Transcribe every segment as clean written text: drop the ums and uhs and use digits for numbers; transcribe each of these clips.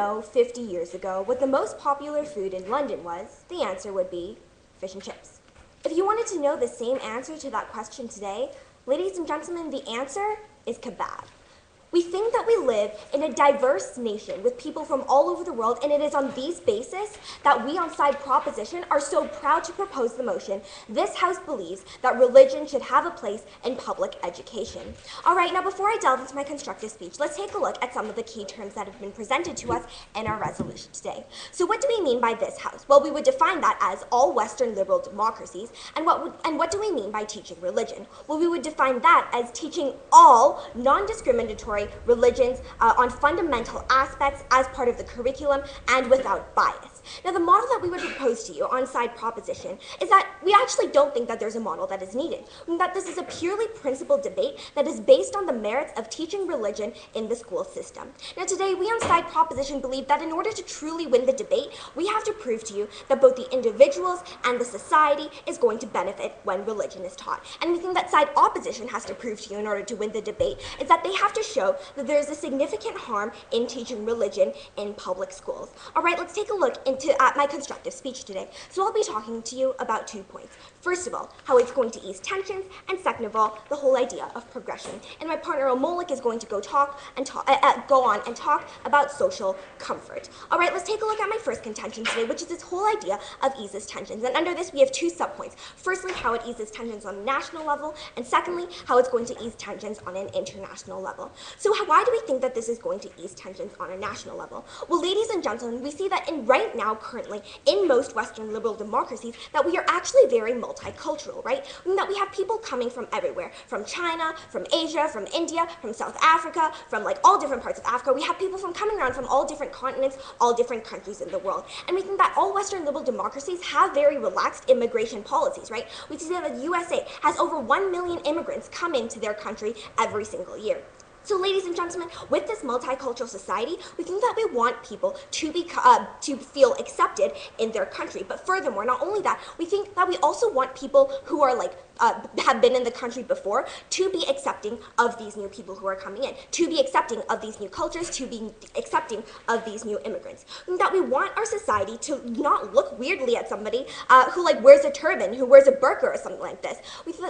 know 50 years ago what the most popular food in London was, the answer would be fish and chips. If you wanted to know the same answer to that question today, ladies and gentlemen, the answer is kebab. We think that we live in a diverse nation with people from all over the world, and it is on these basis that we on Side Proposition are so proud to propose the motion. This House believes that religion should have a place in public education. All right, now before I delve into my constructive speech, let's take a look at some of the key terms that have been presented to us in our resolution today. So what do we mean by this House? Well, we would define that as all Western liberal democracies, and what do we mean by teaching religion? Well, we would define that as teaching all non-discriminatory religions on fundamental aspects as part of the curriculum and without bias. Now, the model that we would propose to you on Side Proposition is that we actually don't think that there's a model that is needed, and that this is a purely principled debate that is based on the merits of teaching religion in the school system. Now, today, we on Side Proposition believe that in order to truly win the debate, we have to prove to you that both the individuals and the society is going to benefit when religion is taught. And we think that Side Opposition has to prove to you in order to win the debate is that they have to show that there is a significant harm in teaching religion in public schools. All right, let's take a look at my constructive speech today. So I'll be talking to you about 2 points. First of all, how it's going to ease tensions, and second of all, the whole idea of progression. And my partner Omolik is going to go on and talk about social comfort. All right, let's take a look at my first contention today, which is this whole idea of eases tensions. And under this, we have 2 subpoints. Firstly, how it eases tensions on a national level, and secondly, how it's going to ease tensions on an international level. So why do we think that this is going to ease tensions on a national level? Well, ladies and gentlemen, we see that right now, currently, in most Western liberal democracies, that we are actually very multicultural, right? And that we have people coming from everywhere, from China, from Asia, from India, from South Africa, from like all different parts of Africa. We have people coming around from all different continents, all different countries in the world. And we think that all Western liberal democracies have very relaxed immigration policies, right? We see that the USA has over 1 million immigrants come into their country every single year. So ladies and gentlemen, with this multicultural society, we think that we want people to feel accepted in their country. But furthermore, not only that, we think that we also want people who are have been in the country before to be accepting of these new people who are coming in, to be accepting of these new cultures, to be accepting of these new immigrants. And that we want our society to not look weirdly at somebody who wears a turban, who wears a burqa or something like this.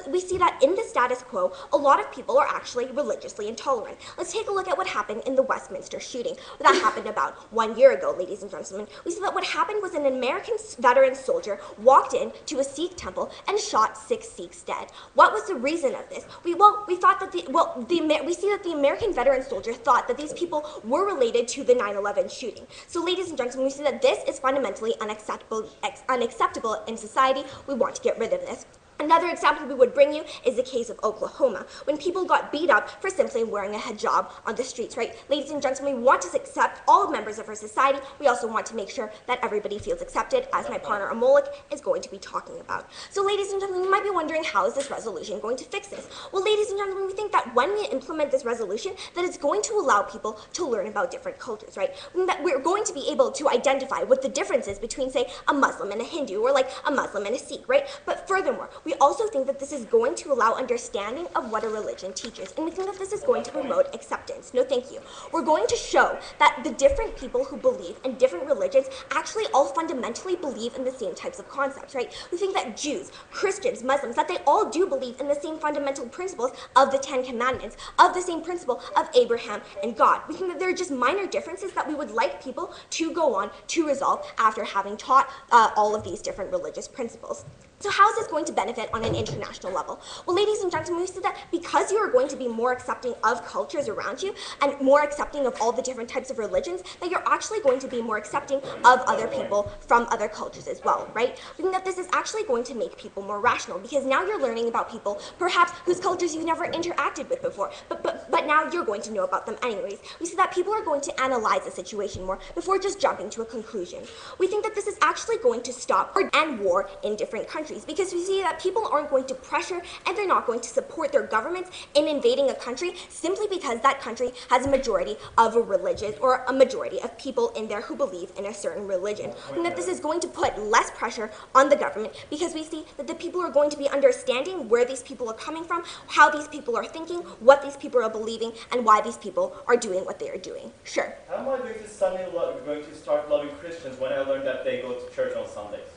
We see that in the status quo, a lot of people are actually religiously intolerant. Let's take a look at what happened in the Westminster shooting. That happened about 1 year ago, ladies and gentlemen. We see that what happened was an American veteran soldier walked into a Sikh temple and shot 6 Sikhs dead. What was the reason of this? We see that the American veteran soldier thought that these people were related to the 9/11 shooting. So ladies and gentlemen, we see that this is fundamentally unacceptable in society. We want to get rid of this. Another example we would bring you is the case of Oklahoma, when people got beat up for simply wearing a hijab on the streets, right? Ladies and gentlemen, we want to accept all members of our society. We also want to make sure that everybody feels accepted, as my partner Amolik is going to be talking about. So ladies and gentlemen, you might be wondering, how is this resolution going to fix this? Well, ladies and gentlemen, we think that when we implement this resolution, that it's going to allow people to learn about different cultures, right? And that we're going to be able to identify what the difference is between, say, a Muslim and a Hindu, or like a Muslim and a Sikh, right? But furthermore, we also think that this is going to allow understanding of what a religion teaches, and we think that this is going to promote acceptance. No, thank you. We're going to show that the different people who believe in different religions actually all fundamentally believe in the same types of concepts, right? We think that Jews, Christians, Muslims, that they all do believe in the same fundamental principles of the 10 Commandments, of the same principle of Abraham and God. We think that there are just minor differences that we would like people to go on to resolve after having taught all of these different religious principles. So how is this going to benefit on an international level? Well, ladies and gentlemen, we see that because you are going to be more accepting of cultures around you and more accepting of all the different types of religions, that you're actually going to be more accepting of other people from other cultures as well, right? We think that this is actually going to make people more rational, because now you're learning about people perhaps whose cultures you've never interacted with before, but now you're going to know about them anyways. We see that people are going to analyze the situation more before just jumping to a conclusion. We think that this is actually going to stop war in different countries. countries, because we see that people aren't going to pressure and they're not going to support their governments in invading a country simply because that country has a majority of a religion or a majority of people in there who believe in a certain religion. And that this is going to put less pressure on the government because we see that the people are going to be understanding where these people are coming from, how these people are thinking, what these people are believing, and why these people are doing what they are doing. Sure. How am I going to suddenly going to start loving Christians when I learned that they go to church on Sundays?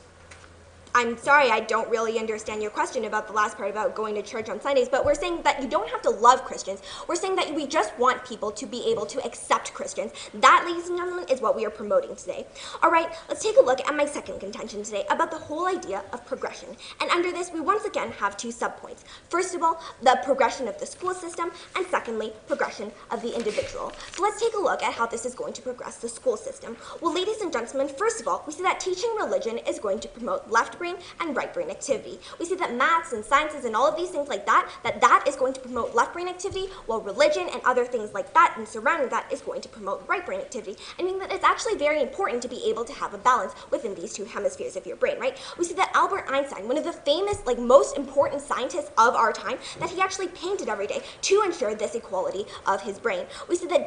I'm sorry, I don't really understand your question about the last part about going to church on Sundays, but we're saying that you don't have to love Christians. We're saying that we just want people to be able to accept Christians. That, ladies and gentlemen, is what we are promoting today. All right, let's take a look at my second contention today about the whole idea of progression. And under this, we once again have two subpoints. First of all, the progression of the school system, and secondly, progression of the individual. So let's take a look at how this is going to progress the school system. Well, ladies and gentlemen, first of all, we see that teaching religion is going to promote left brain and right brain activity. We see that maths and sciences and all of these things like that is going to promote left brain activity, while religion and other things like that and surrounding that is going to promote right brain activity. I mean that it's actually very important to be able to have a balance within these two hemispheres of your brain, right? We see that Albert Einstein, one of the famous, most important scientists of our time, that he actually painted every day to ensure this equality of his brain. We see that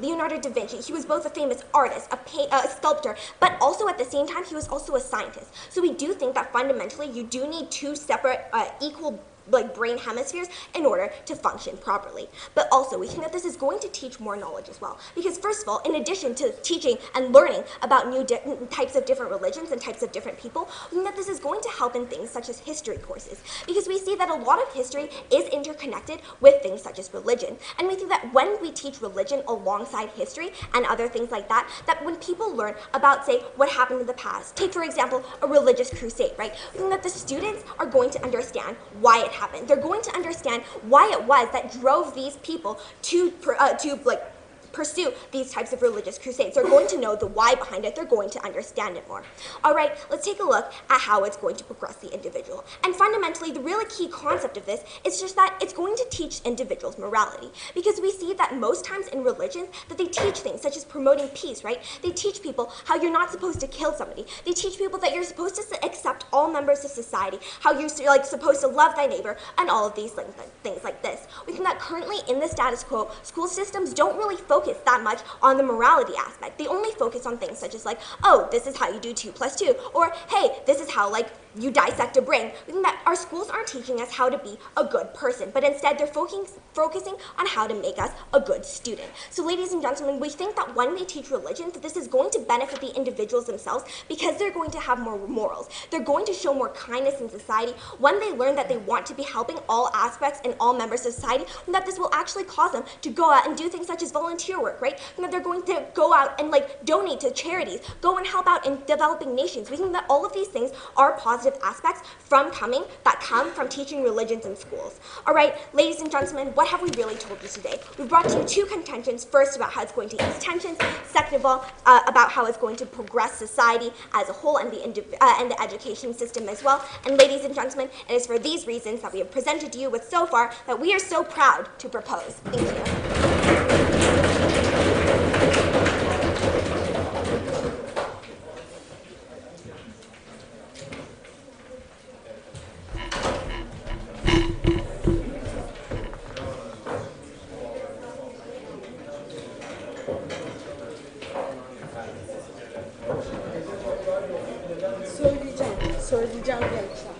Leonardo da Vinci, he was both a famous artist, a sculptor, but also at the same time, he was also a scientist. So we do think that fundamentally you do need two separate equal brain hemispheres in order to function properly. But also, we think that this is going to teach more knowledge as well. Because first of all, in addition to teaching and learning about new types of different religions and types of different people, we think that this is going to help in things such as history courses. Because we see that a lot of history is interconnected with things such as religion. And we think that when we teach religion alongside history and other things like that, that when people learn about, say, what happened in the past, take for example, a religious crusade, right? We think that the students are going to understand why it happened. They're going to understand why it was that drove these people to pursue these types of religious crusades. They're going to know the why behind it. They're going to understand it more. All right, let's take a look at how it's going to progress the individual. And fundamentally, the really key concept of this is just that it's going to teach individuals morality. Because we see that most times in religions that they teach things such as promoting peace, right? They teach people how you're not supposed to kill somebody. They teach people that you're supposed to accept all members of society, how you're supposed to love thy neighbor, and all of these things like this. We think that currently in the status quo, school systems don't really focus that much on the morality aspect. They only focus on things such as oh, this is how you do 2 + 2, or hey, this is how you dissect a brain. We think that our schools aren't teaching us how to be a good person, but instead they're focusing on how to make us a good student. So ladies and gentlemen, we think that when we teach religion, that this is going to benefit the individuals themselves because they're going to have more morals. They're going to show more kindness in society when they learn that they want to be helping all aspects and all members of society, and that this will actually cause them to go out and do things such as volunteer work, right? And that they're going to go out and donate to charities, go and help out in developing nations. We think that all of these things are positive aspects that come from teaching religions in schools. All right, ladies and gentlemen, what have we really told you today? We've brought you two contentions. First, about how it's going to ease tensions. Second of all, about how it's going to progress society as a whole and the education system as well. And ladies and gentlemen, it is for these reasons that we have presented to you with so far that we are so proud to propose. Thank you. Söyleyeceğim gençler.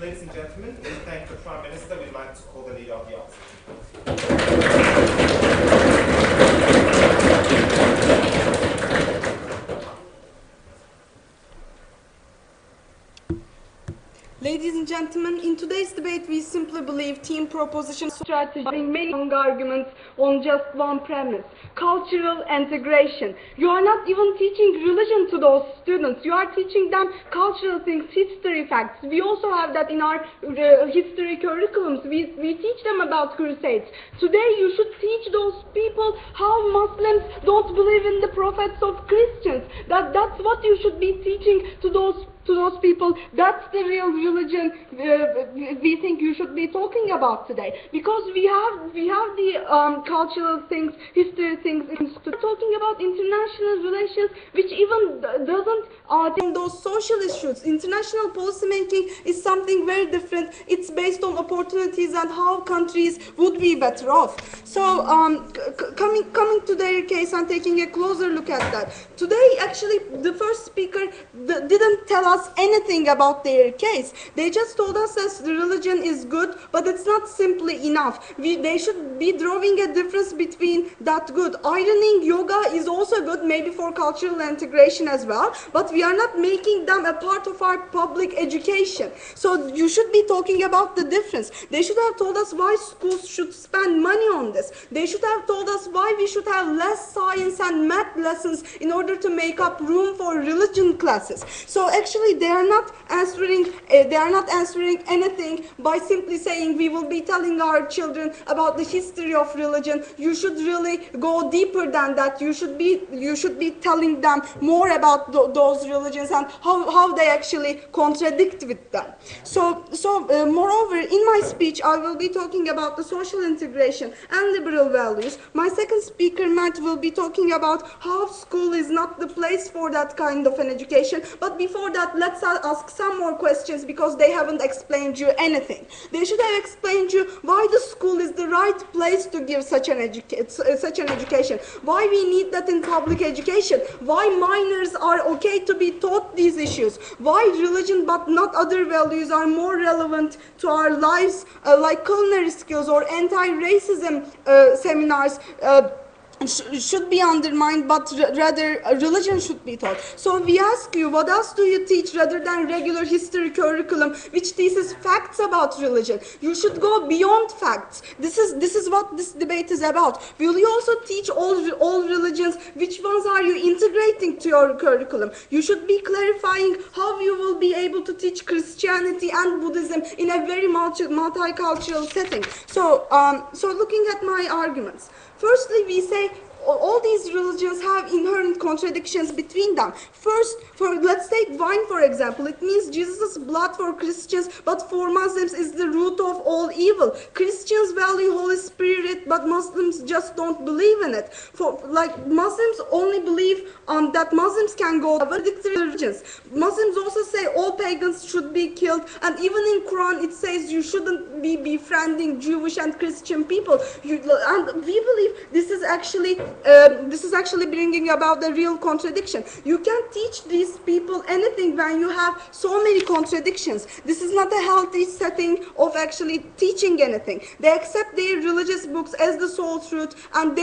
Ladies and gentlemen, we thank the Prime Minister. We'd like to call the leader of the opposition. Ladies and gentlemen, in today's today's debate, we simply believe team proposition strategy having many strong arguments on just one premise: cultural integration. You are not even teaching religion to those students. You are teaching them cultural things, history facts. We also have that in our history curriculums. We teach them about crusades. Today you should teach those people how Muslims don't believe in the prophets of Christians. That's what you should be teaching to those people. That's the real religion we think you should be talking about today, because we have the cultural things, history things. We're talking about international relations, which even doesn't in those social issues. International policy making is something very different. It's based on opportunities and how countries would be better off. So coming to their case and taking a closer look at that. Today, actually, the first speaker didn't tell us anything about their case. They just told us that the religion is good, but it's not simply enough. They should be drawing a difference between that good. Ironing, yoga is also good, maybe for cultural integration as well, but we are not making them a part of our public education. So you should be talking about the difference. They should have told us why schools should spend money on this. They should have told us why we should have less science and math lessons in order to make up room for religion classes. So actually they are not answering anything by simply saying we will be telling our children about the history of religion. You should really go deeper than that. You should be telling them more about those religions and how they actually contradict with them. So moreover, in my speech I will be talking about the social integration and liberal values. My second speaker, Matt, will be talking about how school is not the place for that kind of an education. But before that, let's ask some more questions, because they haven't explained you anything. They should have explained you why the school is the right place to give such an education, why we need that in public education, why minors are okay to be taught these issues, why religion but not other values are more relevant to our lives, like culinary skills or anti-racism seminars should be undermined, but rather religion should be taught. So we ask you, what else do you teach rather than regular history curriculum which teaches facts about religion? You should go beyond facts. This is what this debate is about. Will you also teach all religions? Which ones are you integrating to your curriculum? You should be clarifying how you will be able to teach Christianity and Buddhism in a very multicultural setting. So looking at my arguments. Firstly, we say all these religions have inherent contradictions between them. First, let's take wine for example. It means Jesus' blood for Christians, but for Muslims is the root of all evil. Christians value Holy Spirit, but Muslims just don't believe in it. Muslims only believe that Muslims can go to religions. Muslims also say all pagans should be killed, and even in Quran it says you shouldn't be befriending Jewish and Christian people. And we believe this is actually bringing about the real contradiction. You can't teach these people anything when you have so many contradictions. This is not a healthy setting of actually teaching anything. They accept their religious books as the sole truth, and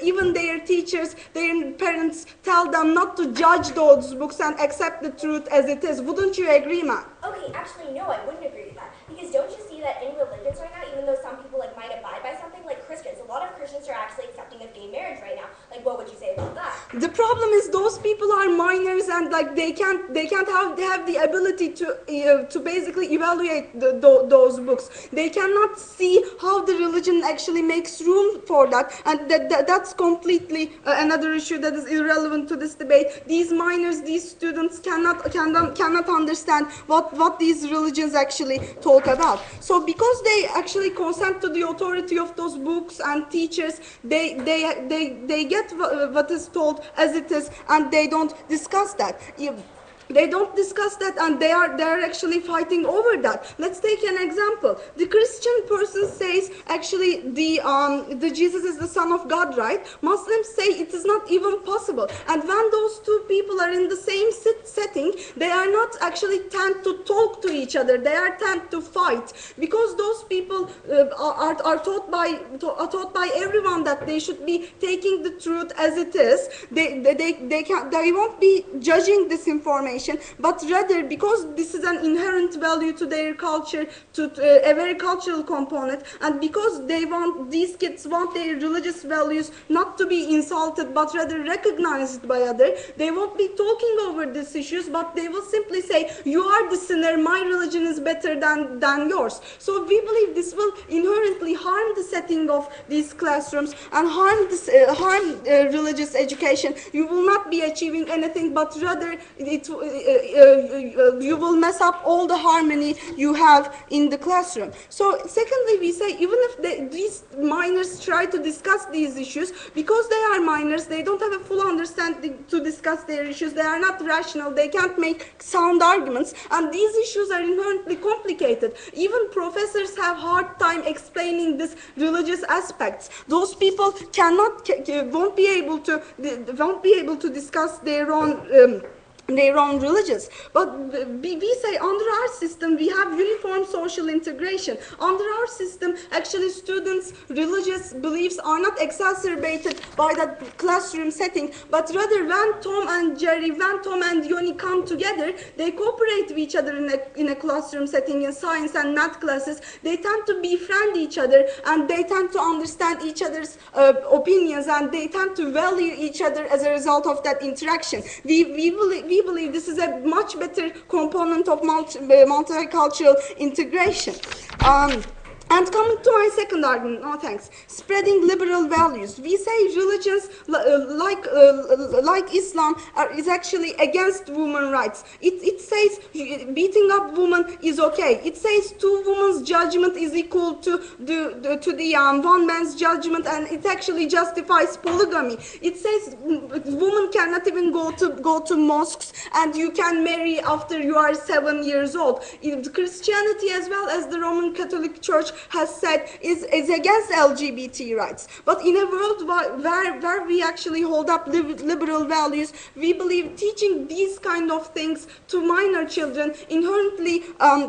even their teachers, their parents tell them not to judge those books and accept the truth as it is. Wouldn't you agree, ma'am? Okay, actually no, I wouldn't agree with that. Because don't you see that in religions right now, even though some people might abide by something, like Christians, a lot of Christians are actually accepting of gay marriage right now. Like, what would you say about that? The problem is those people are minors, and they can't have the ability to basically evaluate those books. They cannot see how the religion actually makes room for that, and that's completely another issue that is irrelevant to this debate. These minors, these students cannot understand what these religions actually talk about. So because they actually consent to the authority of those books and teachers, they get what is told as it is, and they don't discuss that. They don't discuss that, and they are actually fighting over that. Let's take an example. The Christian person says actually the Jesus is the Son of God, right? Muslims say it is not even possible. And when those two people are in the same setting, they are not actually tend to talk to each other. They are tend to fight, because those people are taught by everyone that they should be taking the truth as it is. They won't be judging this information. information, but rather because this is an inherent value to their culture, to a very cultural component, and because these kids want their religious values not to be insulted but rather recognized by others, they won't be talking over these issues, but they will simply say, you are the sinner, my religion is better than yours. So we believe this will inherently harm the setting of these classrooms and harm religious education. You will not be achieving anything, but rather you will mess up all the harmony you have in the classroom. So secondly, we say even if these minors try to discuss these issues, because they are minors, they don't have a full understanding to discuss their issues, they are not rational, they can't make sound arguments, and these issues are inherently complicated. Even professors have hard time explaining these religious aspects. Those people won't be able to discuss their own religions. But we say under our system we have uniform social integration. Under our system, actually students' religious beliefs are not exacerbated by that classroom setting, but rather when Tom and Jerry, when Tom and Yoni come together, they cooperate with each other in a classroom setting in science and math classes. They tend to befriend each other, and they tend to understand each other's opinions, and they tend to value each other as a result of that interaction. We believe this is a much better component of multicultural integration. And coming to my second argument, no thanks, spreading liberal values. We say religions like Islam is actually against women's rights. It says beating up women is okay. It says two women's judgment is equal to the one man's judgment, and it actually justifies polygamy. It says women cannot even go to mosques, and you can marry after you are 7 years old. Christianity, as well as the Roman Catholic Church, has said is against LGBT rights. But in a world where we actually hold up liberal values, we believe teaching these kind of things to minor children inherently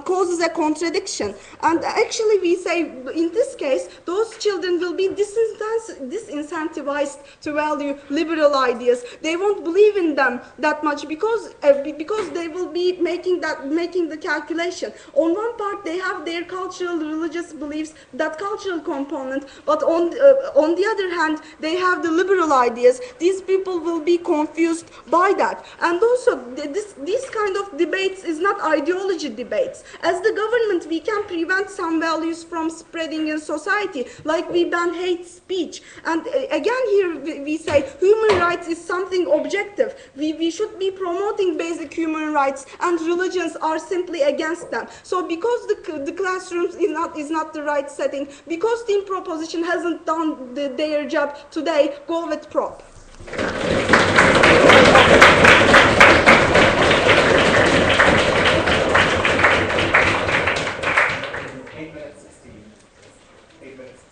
causes a contradiction. And actually we say in this case, those children will be disincentivized to value liberal ideas. They won't believe in them that much because they will be making the calculation. On one part, they have their cultural, religious beliefs, that cultural component, but on the other hand, they have the liberal ideas. These people will be confused by that. And also, these kind of debates is not ideology debates. As the government, we can prevent some values from spreading in society, like we ban hate speech. And again, here we say human rights is something objective. We should be promoting basic human rights, and religions are simply against them. So because the classrooms is not the right setting, because team proposition hasn't done their job today, go with prop. 8 minutes 16. 8 minutes 16.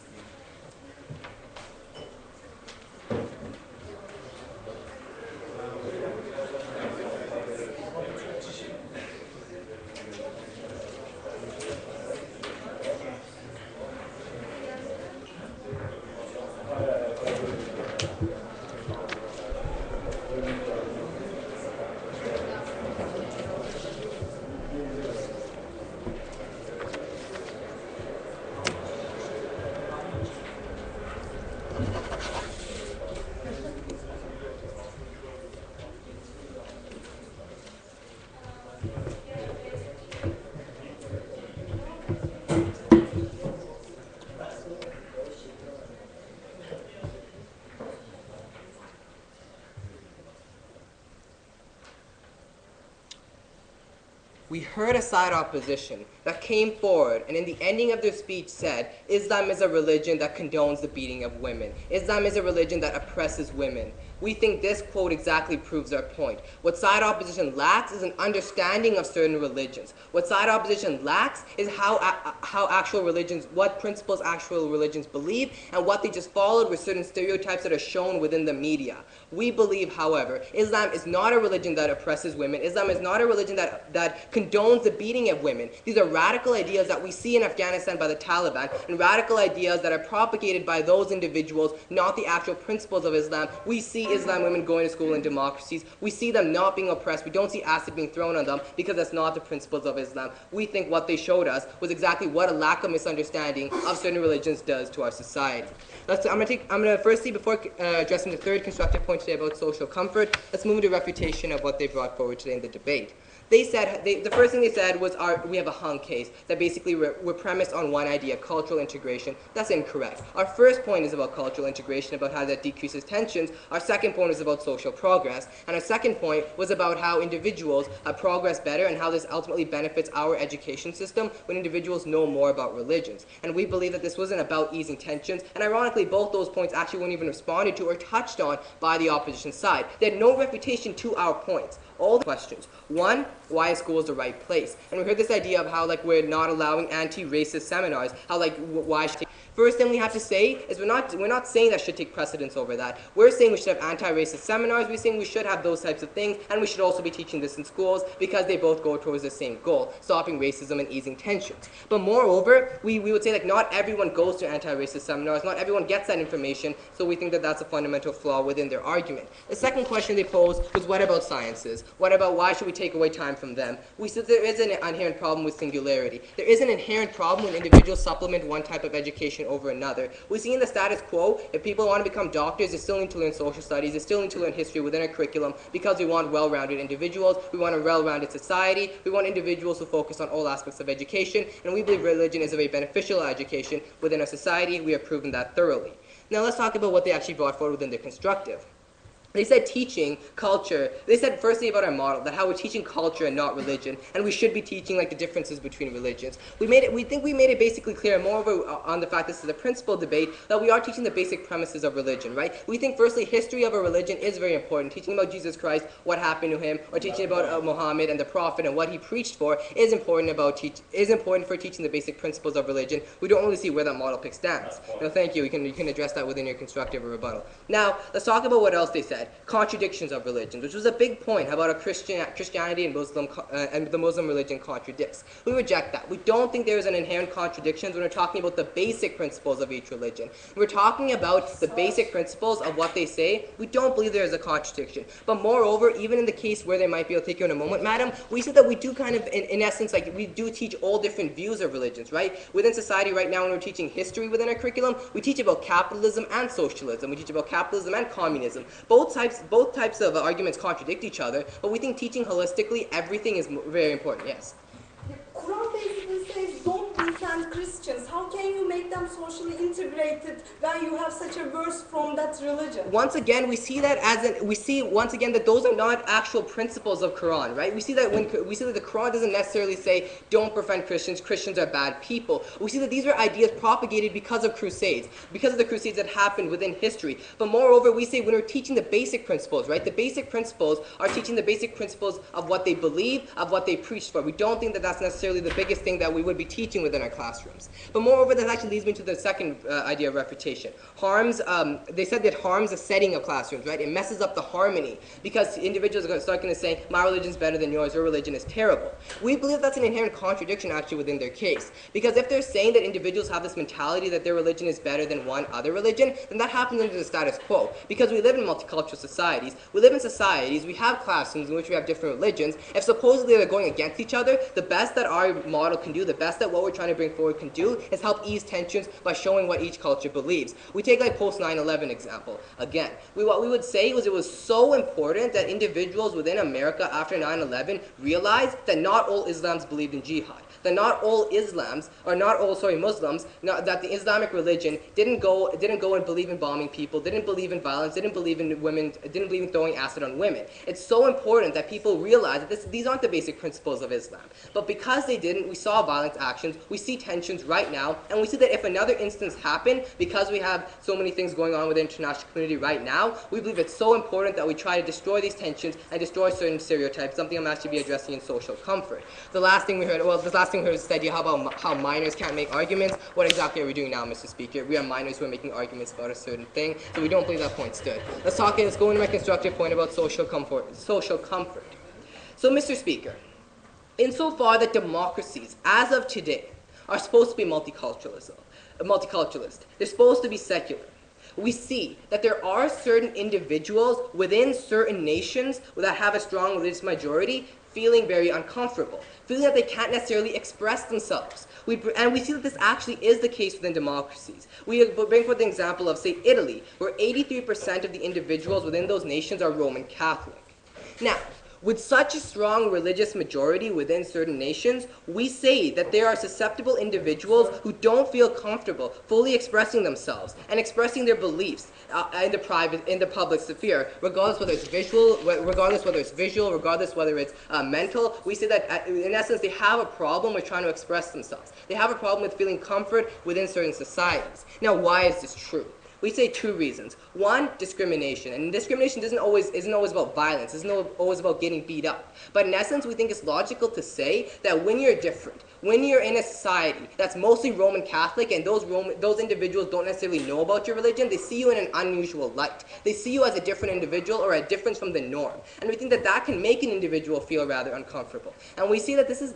We heard a side opposition that came forward and in the ending of their speech said, Islam is a religion that condones the beating of women. Islam is a religion that oppresses women. We think this quote exactly proves our point. What side opposition lacks is an understanding of certain religions. What side opposition lacks is how actual religions, what principles actual religions believe, and what they just followed with certain stereotypes that are shown within the media. We believe, however, Islam is not a religion that oppresses women. Islam is not a religion that condones the beating of women. These are radical ideas that we see in Afghanistan by the Taliban, and radical ideas that are propagated by those individuals, not the actual principles of Islam. We see Islam women going to school in democracies. We see them not being oppressed. We don't see acid being thrown on them because that's not the principles of Islam. We think what they showed us was exactly what a lack of misunderstanding of certain religions does to our society. I'm going to firstly, before addressing the third constructive point today about social comfort, let's move into refutation of what they brought forward today in the debate. They said, the first thing they said was we have a hung case that basically we're premised on one idea, cultural integration. That's incorrect. Our first point is about cultural integration, about how that decreases tensions. Our second point is about social progress. And our second point was about how individuals progress better and how this ultimately benefits our education system when individuals know more about religions. And we believe that this wasn't about easing tensions. And ironically, both those points actually weren't even responded to or touched on by the opposition side. They had no refutation to our points. All the questions. One, why is school the right place? And we heard this idea of how we're not allowing anti-racist seminars. How why should First thing we have to say is we're not saying that should take precedence over that. We're saying we should have anti-racist seminars. We're saying we should have those types of things, and we should also be teaching this in schools because they both go towards the same goal, stopping racism and easing tensions. But moreover, we would say not everyone goes to anti-racist seminars, not everyone gets that information, so we think that that's a fundamental flaw within their argument. The second question they posed was, what about sciences? What about why should we take away time from them? We said there is an inherent problem with singularity. There is an inherent problem when individuals supplement one type of education over another. We see in the status quo, if people want to become doctors, they still need to learn social studies, they still need to learn history within our curriculum because we want well-rounded individuals, we want a well-rounded society, we want individuals who focus on all aspects of education, and we believe religion is a very beneficial education within our society. We have proven that thoroughly. Now let's talk about what they actually brought forward within the constructive. They said teaching culture. They said firstly about our model, that how we're teaching culture and not religion, and we should be teaching the differences between religions. We think we made it basically clear, moreover, on the fact this is a principal debate, that we are teaching the basic premises of religion, right? We think firstly history of a religion is very important. Teaching about Jesus Christ, what happened to him, or teaching about Muhammad and the Prophet and what he preached for is important for teaching the basic principles of religion. We don't really see where that model pick stands. No, thank you. You can address that within your constructive or rebuttal. Now let's talk about what else they said. Contradictions of religion, which was a big point about Christianity and the Muslim religion contradicts. We reject that. We don't think there is an inherent contradiction when we're talking about the basic principles of each religion. When we're talking about the basic principles of what they say, we don't believe there is a contradiction. But moreover, even in the case where they might be, I'll take you in a moment, madam, we said that we do kind of, in essence, we do teach all different views of religions, right? Within society right now, when we're teaching history within our curriculum, we teach about capitalism and socialism. We teach about capitalism and communism. Both types of arguments contradict each other, but we think teaching holistically everything is very important. Yes? The Quran basically says don't defend Christians. How can you make them socially integrated when you have such a verse from that religion? Once again, we see that that those are not actual principles of Quran, right? We see that the Quran doesn't necessarily say don't befriend Christians. Christians are bad people. We see that these are ideas propagated because of crusades, because of the crusades that happened within history. But moreover, we say when we're teaching the basic principles, right? The basic principles are teaching the basic principles of what they believe, of what they preach for. We don't think that that's necessarily the biggest thing that we would be teaching within our classrooms. But moreover, that actually leads me to the second idea of refutation. They said that harms the setting of classrooms, right? It messes up the harmony because individuals are going to start say, my religion is better than yours, your religion is terrible. We believe that's an inherent contradiction actually within their case. Because if they're saying that individuals have this mentality that their religion is better than one other religion, then that happens under the status quo. Because we live in multicultural societies, we live in societies, we have classrooms in which we have different religions. If supposedly they're going against each other, the best that our model can do, the best that what we're trying to bring forward can do is help ease tensions by showing what each culture believes. We take post 9/11 example again. What we would say was it was so important that individuals within America after 9/11 realized that not all Islams believed in jihad. That not all Muslims, that the Islamic religion didn't go and believe in bombing people, didn't believe in violence, didn't believe in women, didn't believe in throwing acid on women. It's so important that people realize that these aren't the basic principles of Islam. But because they didn't, we saw violent actions, we see tensions right now, and we see that if another instance happened, because we have so many things going on within the international community right now, we believe it's so important that we try to destroy these tensions and destroy certain stereotypes, something I'm actually be addressing in social comfort. The last thing we heard was this idea how minors can't make arguments. What exactly are we doing now, Mr. Speaker? We are minors who are making arguments about a certain thing, so we don't believe that point stood. Let's go into my constructive point about social comfort. So, Mr. Speaker, insofar that democracies, as of today, are supposed to be multiculturalist. They're supposed to be secular. We see that there are certain individuals within certain nations that have a strong religious majority feeling very uncomfortable, feeling that they can't necessarily express themselves. And we see that this actually is the case within democracies. We bring forth the example of, say, Italy, where 83% of the individuals within those nations are Roman Catholic. Now, with such a strong religious majority within certain nations, we say that there are susceptible individuals who don't feel comfortable fully expressing themselves and expressing their beliefs in the public sphere, regardless whether it's visual, regardless whether it's mental. We say that in essence they have a problem with trying to express themselves. They have a problem with feeling comfort within certain societies. Now, why is this true? We say two reasons. One, discrimination. And discrimination isn't always about violence. It's not always about getting beat up. But in essence, we think it's logical to say that when you're different, when you're in a society that's mostly Roman Catholic and those individuals don't necessarily know about your religion, they see you in an unusual light. They see you as a different individual or a difference from the norm. And we think that that can make an individual feel rather uncomfortable. And we see that this is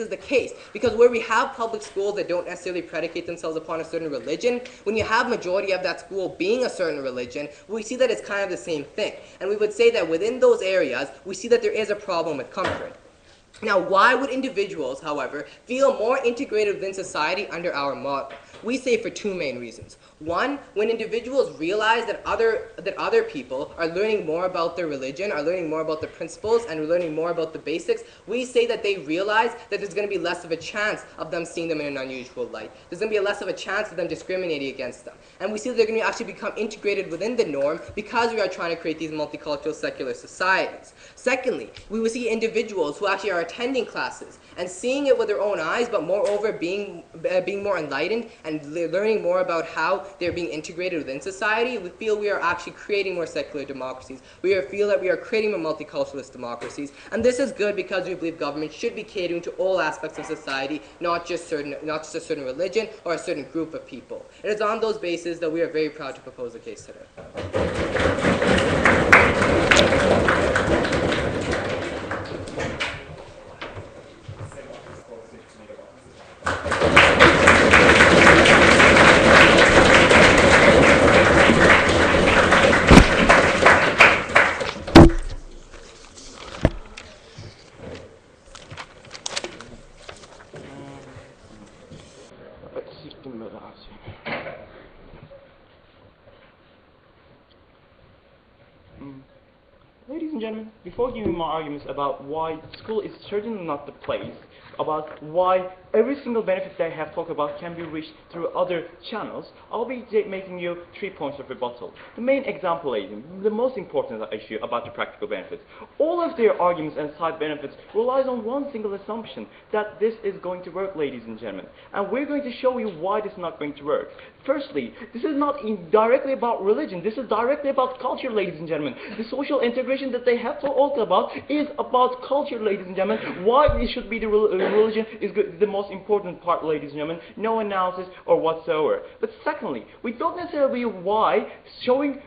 the case because where we have public schools that don't necessarily predicate themselves upon a certain religion, when you have majority of that school being a certain religion, we see that it's kind of the same thing. And we would say that within those areas, we see that there is a problem with comfort. Now, why would individuals, however, feel more integrated within society under our model? We say for two main reasons. One, when individuals realize that other people are learning more about their religion, are learning more about the principles, and learning more about the basics, we say that they realize that there's going to be less of a chance of them seeing them in an unusual light. There's going to be less of a chance of them discriminating against them. And we see that they're going to actually become integrated within the norm because we are trying to create these multicultural secular societies. Secondly, we will see individuals who actually are attending classes and seeing it with their own eyes, but moreover being more enlightened and learning more about how they're being integrated within society. We feel we are actually creating more secular democracies. We feel that we are creating more multiculturalist democracies. And this is good because we believe government should be catering to all aspects of society, not just a certain religion or a certain group of people. It is on those bases that we are very proud to propose the case today. Ladies and gentlemen, before giving my arguments about why school is certainly not the place, about why every single benefit that I have talked about can be reached through other channels, I'll be making you 3 points of rebuttal. The main example, the most important issue about the practical benefits. All of their arguments and side benefits relies on one single assumption, that this is going to work, ladies and gentlemen. And we're going to show you why this is not going to work. Firstly, this is not directly about religion. This is directly about culture, ladies and gentlemen. The social integration that they have talked about is about culture, ladies and gentlemen. Why it should be the religion is the most important part, ladies and gentlemen. No analysis or whatsoever. But secondly, we don't necessarily why showing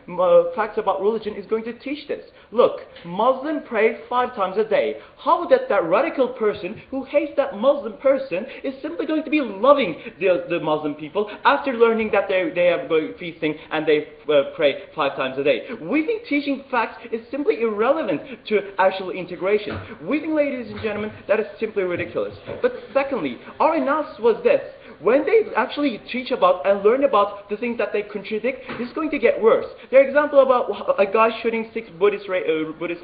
facts about religion is going to teach this. Look, Muslim pray 5 times a day. How that radical person who hates that Muslim person is simply going to be loving the Muslim people after learning that they are feasting and they pray 5 times a day. We think teaching facts is simply irrelevant to actual integration. We think, ladies and gentlemen, that is simply ridiculous. But secondly, our analysis was this. When they actually teach about and learn about the things that they contradict, it's going to get worse. Their example about a guy shooting 6 Buddhist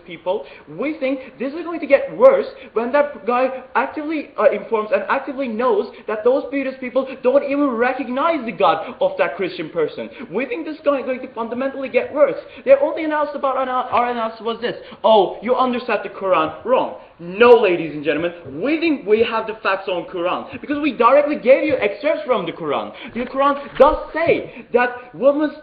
people, we think this is going to get worse when that guy actively informs and actively knows that those Buddhist people don't even recognize the God of that Christian person. We think this is going to fundamentally get worse. Their only analysis about our analysis was this. Oh, you understood the Quran wrong. No, ladies and gentlemen, we think we have the facts on Quran because we directly gave you excerpts from the Quran. The Quran does say that woman's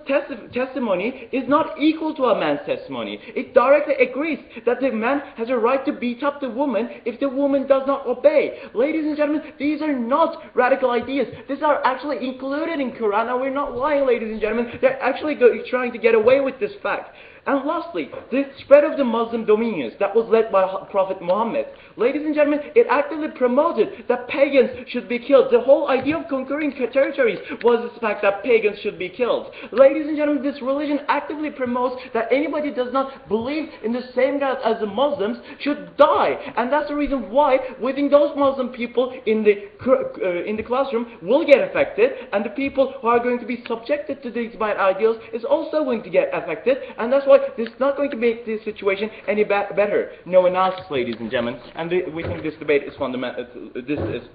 testimony is not equal to a man's testimony. It directly agrees that the man has a right to beat up the woman if the woman does not obey. Ladies and gentlemen, these are not radical ideas. These are actually included in Quran, and we're not lying, ladies and gentlemen. They're actually trying to get away with this fact. And lastly, the spread of the Muslim dominions that was led by Prophet Muhammad. Ladies and gentlemen, it actively promoted that pagans should be killed. The whole idea of conquering territories was the fact that pagans should be killed. Ladies and gentlemen, this religion actively promotes that anybody does not believe in the same God as the Muslims should die. And that's the reason why we think those Muslim people in the classroom will get affected, and the people who are going to be subjected to these bad ideals is also going to get affected, and that's why this is not going to make this situation any better. No analysis, ladies and gentlemen, and we think this debate is fundamental. This is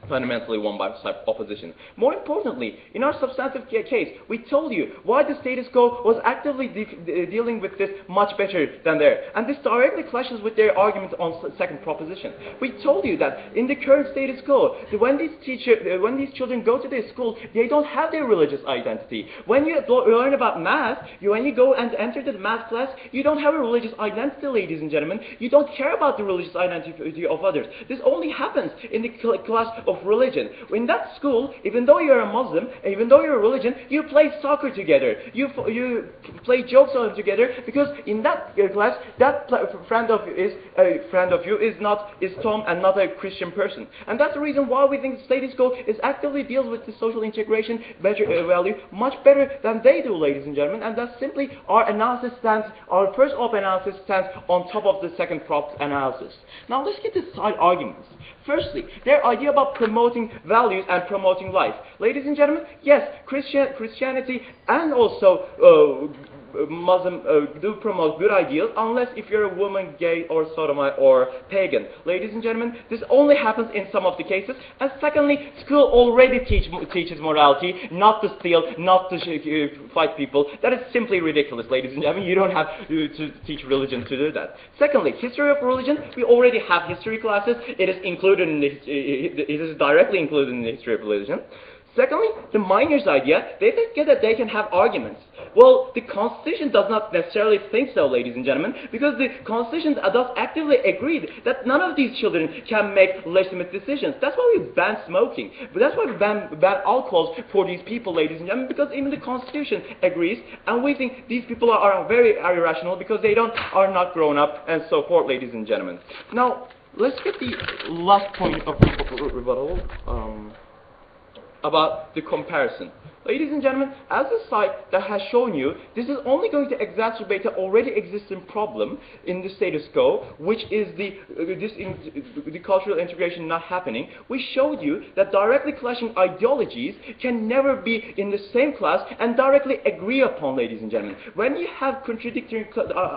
fundamentally won by opposition. More importantly, in our substantive case, we told you why the status quo was actively dealing with this much better than there. And this directly clashes with their argument on second proposition. We told you that in the current status quo, when these children go to their school, they don't have their religious identity. When you learn about math, when you go and enter the math class, you don't have a religious identity, ladies and gentlemen. You don't care about the religious identity of others. This only happens in the class of religion. In that school, even though you're a Muslim, even though you're a religion, you play soccer together. You play jokes on together, because in that class, that friend of you is Tom and not a Christian person. And that's the reason why we think the status quo is actively deals with the social integration value much better than they do, ladies and gentlemen. And that's simply our analysis stands. Our first op analysis stands on top of the second prop analysis. Now let's get to side arguments. Firstly, their idea about promoting values and promoting life. Ladies and gentlemen, yes, Christianity and also Muslim do promote good ideals, unless if you're a woman, gay, or sodomite, or pagan. Ladies and gentlemen, this only happens in some of the cases. And secondly, school already teaches morality, not to steal, not to fight people. That is simply ridiculous, ladies and gentlemen. You don't have to teach religion to do that. Secondly, history of religion. We already have history classes. It is included in it is directly included in the history of religion. Secondly, the minors' idea, they think that they can have arguments. Well, the Constitution does not necessarily think so, ladies and gentlemen, because the Constitution does actively agree that none of these children can make legitimate decisions. That's why we ban smoking. But that's why we ban alcohol for these people, ladies and gentlemen, because even the Constitution agrees, and we think these people are very irrational because they are not grown up, and so forth, ladies and gentlemen. Now, let's get the last point of rebuttal. About the comparison. Ladies and gentlemen, as a site that has shown you, this is only going to exacerbate an already existing problem in the status quo, which is the cultural integration not happening. We showed you that directly clashing ideologies can never be in the same class and directly agree upon, ladies and gentlemen. When you have contradictory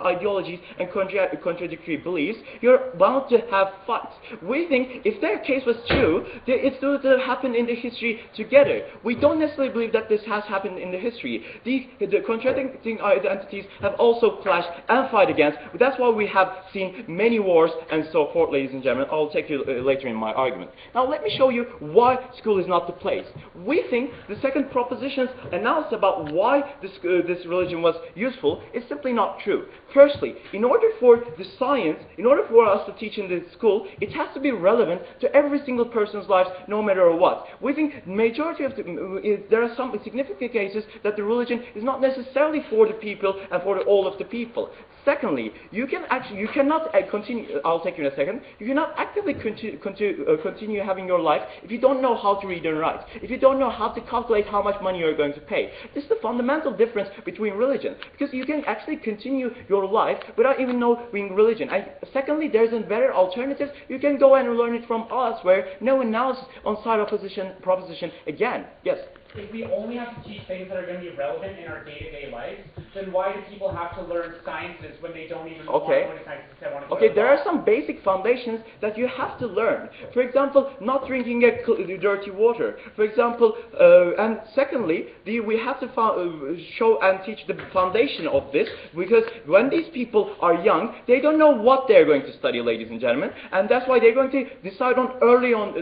ideologies and contradictory beliefs, you're bound to have fights. We think if their case was true, it's going to happen in the history together. We don't necessarily believe that this has happened in the history. The contradicting identities have also clashed and fight against. That's why we have seen many wars and so forth, ladies and gentlemen. I'll take you later in my argument. Now let me show you why school is not the place. We think the second proposition's analysis about why this religion was useful is simply not true. Firstly, in order for the science, in order for us to teach in the school, it has to be relevant to every single person's lives, no matter what. We think majority of there are some significant cases that the religion is not necessarily for the people and for all of the people. Secondly, you cannot continue. I'll take you in a second. You cannot actively continue having your life if you don't know how to read and write. If you don't know how to calculate how much money you're going to pay. This is the fundamental difference between religion, because you can actually continue your life without even knowing religion. And secondly, there's a better alternative. You can go and learn it from us, where no analysis on side proposition again. Yes. If we only have to teach things that are going to be relevant in our day-to-day lives, then why do people have to learn sciences when they don't even want to learn sciences? They want to Okay, there are some basic foundations that you have to learn. For example, not drinking dirty water. For example, and secondly, we have to show and teach the foundation of this, because when these people are young, they don't know what they're going to study, ladies and gentlemen, and that's why they're going to decide on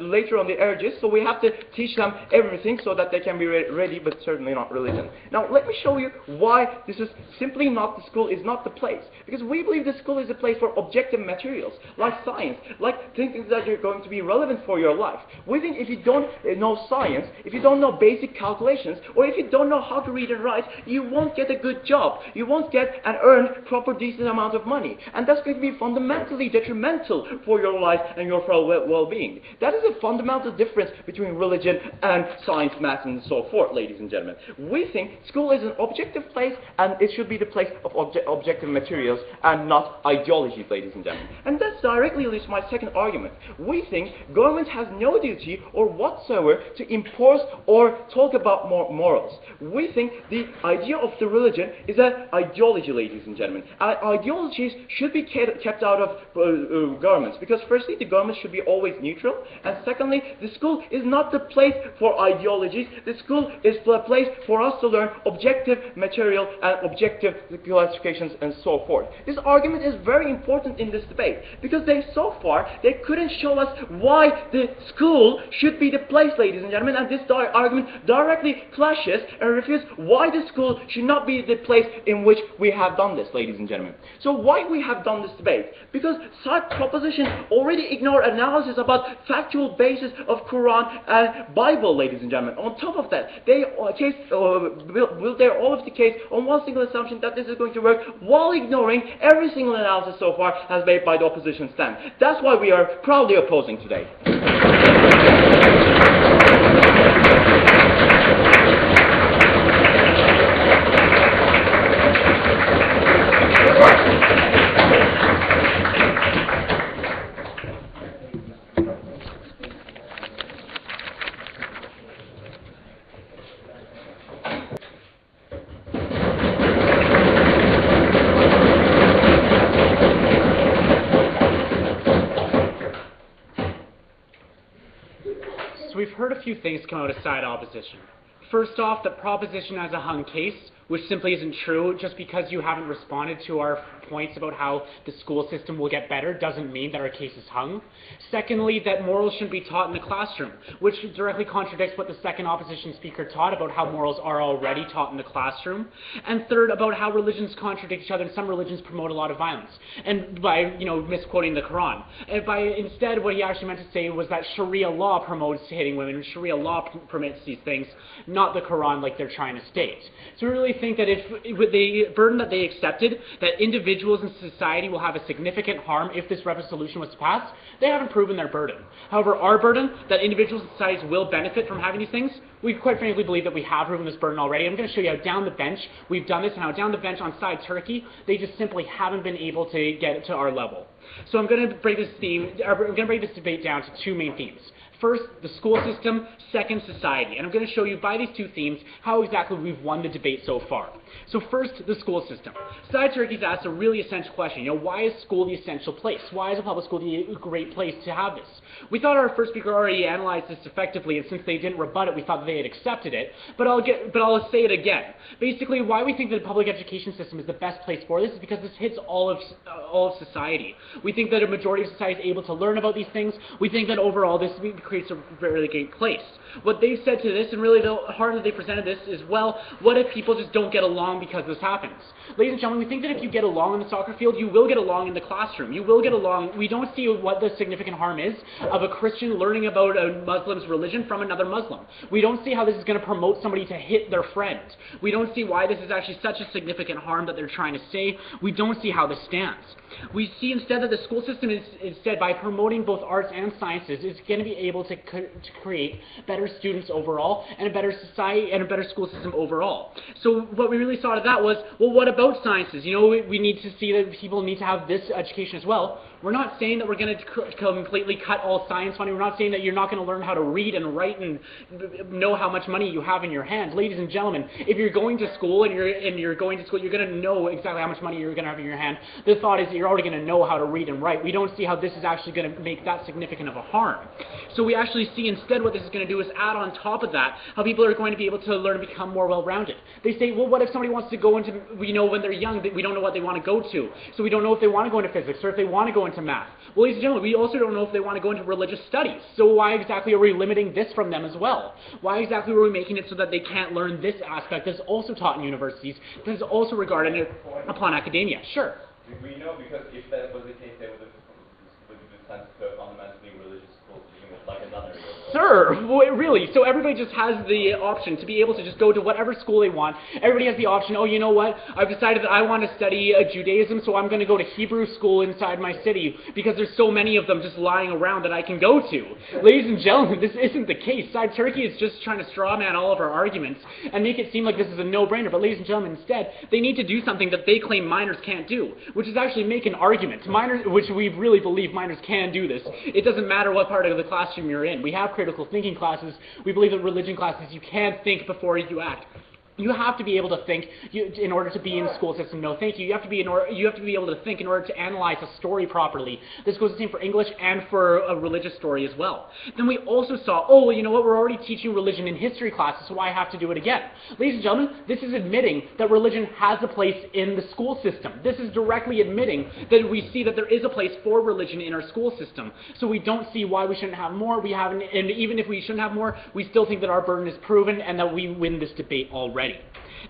later on the ages. So we have to teach them everything so that they can be ready, but certainly not religion. Now, let me show you why this is simply not, the school is not the place. Because we believe the school is a place for objective materials, like science, like things that are going to be relevant for your life. We think if you don't know science, if you don't know basic calculations, or if you don't know how to read and write, you won't get a good job. You won't get and earn proper decent amount of money. And that's going to be fundamentally detrimental for your life and your well-being. That is a fundamental difference between religion and science, math, and so forth, ladies and gentlemen. We think school is an objective place, and it should be the place of objective materials and not ideologies, ladies and gentlemen. And that directly leads to my second argument. We think government has no duty or whatsoever to impose or talk about morals. We think the idea of the religion is an ideology, ladies and gentlemen. Ideologies should be kept out of governments, because firstly, the government should be always neutral, and secondly, the school is not the place for ideologies. The school is the place for us to learn objective material and objective classifications and so forth. This argument is very important in this debate, because so far they couldn't show us why the school should be the place, ladies and gentlemen, and this argument directly clashes and refutes why the school should not be the place in which we have done this, ladies and gentlemen. So why we have done this debate? Because such propositions already ignore analysis about factual basis of Quran and Bible, ladies and gentlemen. On top of that, they build their all of the case on one single assumption that this is going to work, while ignoring every single analysis so far as made by the opposition stand. That's why we are proudly opposing today. We've heard a few things come out of side opposition. First off, the proposition as a hung case, which simply isn't true. Just because you haven't responded to our points about how the school system will get better doesn't mean that our case is hung. Secondly, that morals shouldn't be taught in the classroom, which directly contradicts what the second opposition speaker taught about how morals are already taught in the classroom. And third, about how religions contradict each other, and some religions promote a lot of violence, and by misquoting the Quran. And by instead, what he actually meant to say was that Sharia law promotes hitting women, and Sharia law permits these things, not the Quran like they're trying to state. So we really think that with the burden that they accepted, that individuals in society will have a significant harm if this resolution was to pass, they haven't proven their burden. However, our burden, that individuals and societies will benefit from having these things, we quite frankly believe that we have proven this burden already. I'm going to show you how down the bench we've done this, and how down the bench on side Turkey, they just simply haven't been able to get it to our level. So I'm going to break this debate down to two main themes. First, the school system. Second, society. And I'm going to show you by these two themes how exactly we've won the debate so far. So first, the school system. Side Turkey's asked a really essential question. Why is school the essential place? Why is a public school the great place to have this? We thought our first speaker already analyzed this effectively, and since they didn't rebut it, we thought that they had accepted it. But I'll say it again. Basically, why we think that the public education system is the best place for this is because this hits all of society. We think that a majority of society is able to learn about these things. We think that overall this creates a really great place. What they've said to this, and really the heart that they presented this, is, well, what if people just don't get along because this happens? Ladies and gentlemen, we think that if you get along on the soccer field, you will get along in the classroom. You will get along. We don't see what the significant harm is of a Christian learning about a Muslim's religion from another Muslim. We don't see how this is going to promote somebody to hit their friend. We don't see why this is actually such a significant harm that they're trying to say. We don't see how this stands. We see instead that the school system is instead, by promoting both arts and sciences, is going to be able to create better students overall, and a better society, and a better school system overall. So what we really saw to that was, well, what about sciences? We need to see that people need to have this education as well. We're not saying that we're going to completely cut all science funding. We're not saying that you're not going to learn how to read and write and know how much money you have in your hand. Ladies and gentlemen, if you're going to school and you're going to school, you're going to know exactly how much money you're going to have in your hand. The thought is that you're already going to know how to read and write. We don't see how this is actually going to make that significant of a harm. So we actually see instead what this is going to do is add on top of that how people are going to be able to learn and become more well-rounded. They say, well, what if somebody wants to go into, we know when they're young that we don't know what they want to go to. So we don't know if they want to go into physics or if they want to go into math. Well, ladies and gentlemen, we also don't know if they want to go into religious studies. So why exactly are we limiting this from them as well? Why exactly are we making it so that they can't learn this aspect that's also taught in universities, that is also regarded upon academia? Sure. We know because if that was the case, they would have sent to a fundamentally religious school to begin with, like another year. Sir, really? So everybody just has the option to be able to just go to whatever school they want. Everybody has the option, oh, you know what? I've decided that I want to study Judaism, so I'm going to go to Hebrew school inside my city because there's so many of them just lying around that I can go to. Ladies and gentlemen, this isn't the case. Side Turkey is just trying to straw man all of our arguments and make it seem like this is a no-brainer. But ladies and gentlemen, instead, they need to do something that they claim minors can't do, which is actually make an argument. Minors, which we really believe minors can do this. It doesn't matter what part of the classroom you're in. We have critical thinking classes. We believe that religion classes, you can't think before you act. You have to be able to think in order to be in the school system. No, thank you. You have to be able to think in order to analyze a story properly. This goes the same for English and for a religious story as well. Then we also saw, oh, well, you know what? We're already teaching religion in history classes, so why have to do it again? Ladies and gentlemen, this is admitting that religion has a place in the school system. This is directly admitting that we see that there is a place for religion in our school system. So we don't see why we shouldn't have more. We haven't, and even if we shouldn't have more, we still think that our burden is proven and that we win this debate already.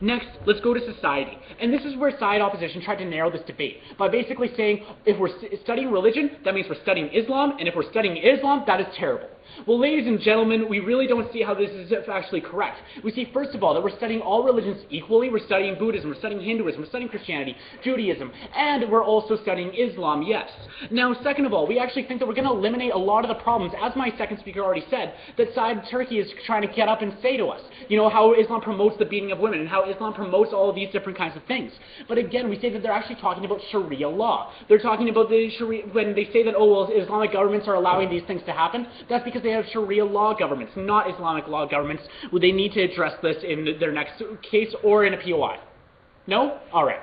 Next, let's go to society. And this is where side opposition tried to narrow this debate by basically saying if we're studying religion, that means we're studying Islam, and if we're studying Islam, that is terrible. Well, ladies and gentlemen, we really don't see how this is actually correct. We see, first of all, that we're studying all religions equally. We're studying Buddhism, we're studying Hinduism, we're studying Christianity, Judaism, and we're also studying Islam, yes. Now, second of all, we actually think that we're going to eliminate a lot of the problems, as my second speaker already said, that Side Turkey is trying to get up and say to us. You know, how Islam promotes the beating of women, and how Islam promotes all of these different kinds of things. But again, we say that they're actually talking about Sharia law. They're talking about the Sharia, when they say that, oh, well, Islamic governments are allowing these things to happen, that's because they have Sharia law governments, not Islamic law governments. Would they need to address this in their next case or in a POI? No? All right.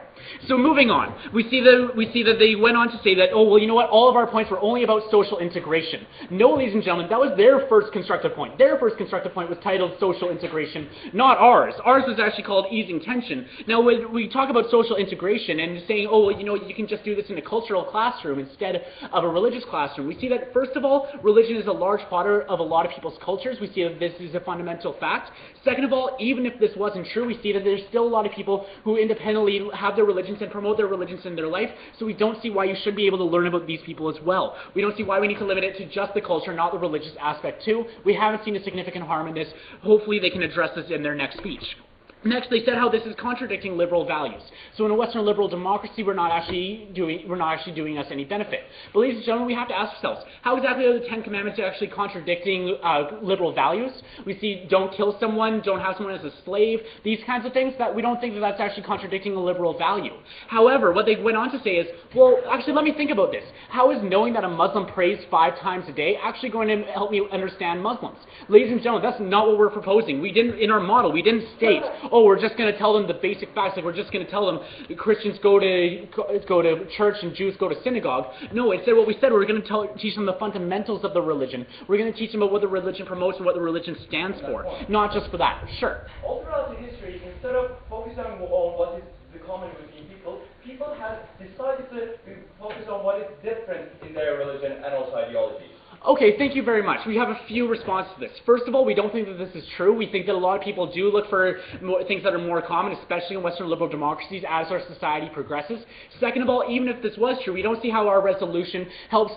So moving on, we see that they went on to say that, oh, well, you know what, all of our points were only about social integration. No, ladies and gentlemen, that was their first constructive point. Their first constructive point was titled social integration, not ours. Ours was actually called easing tension. Now, when we talk about social integration and saying, oh, well, you know, you can just do this in a cultural classroom instead of a religious classroom, we see that, first of all, religion is a large part of a lot of people's cultures. We see that this is a fundamental fact. Second of all, even if this wasn't true, we see that there's still a lot of people who independently have their religions and promote their religions in their life, so we don't see why you should be able to learn about these people as well. We don't see why we need to limit it to just the culture, not the religious aspect too. We haven't seen a significant harm in this. Hopefully they can address this in their next speech. Next, they said how this is contradicting liberal values. So in a Western liberal democracy, we're not actually doing us any benefit. But ladies and gentlemen, we have to ask ourselves, how exactly are the Ten Commandments actually contradicting liberal values? We see don't kill someone, don't have someone as a slave, these kinds of things, that we don't think that that's actually contradicting a liberal value. However, what they went on to say is, well, actually, let me think about this. How is knowing that a Muslim prays 5 times a day actually going to help me understand Muslims? Ladies and gentlemen, that's not what we're proposing. We didn't, in our model, we didn't state, oh, we're just going to tell them the basic facts, like we're just going to tell them Christians go to church and Jews go to synagogue. No, instead what we said, we're going to teach them the fundamentals of the religion. We're going to teach them about what the religion promotes and what the religion stands for, not just for that. Sure. All throughout the history, instead of focusing on what is the common between people, people have decided to focus on what is different in their religion and also ideology. Okay, thank you very much. We have a few responses to this. First of all, we don't think that this is true. We think that a lot of people do look for things that are more common, especially in Western liberal democracies, as our society progresses. Second of all, even if this was true, we don't see how our resolution helps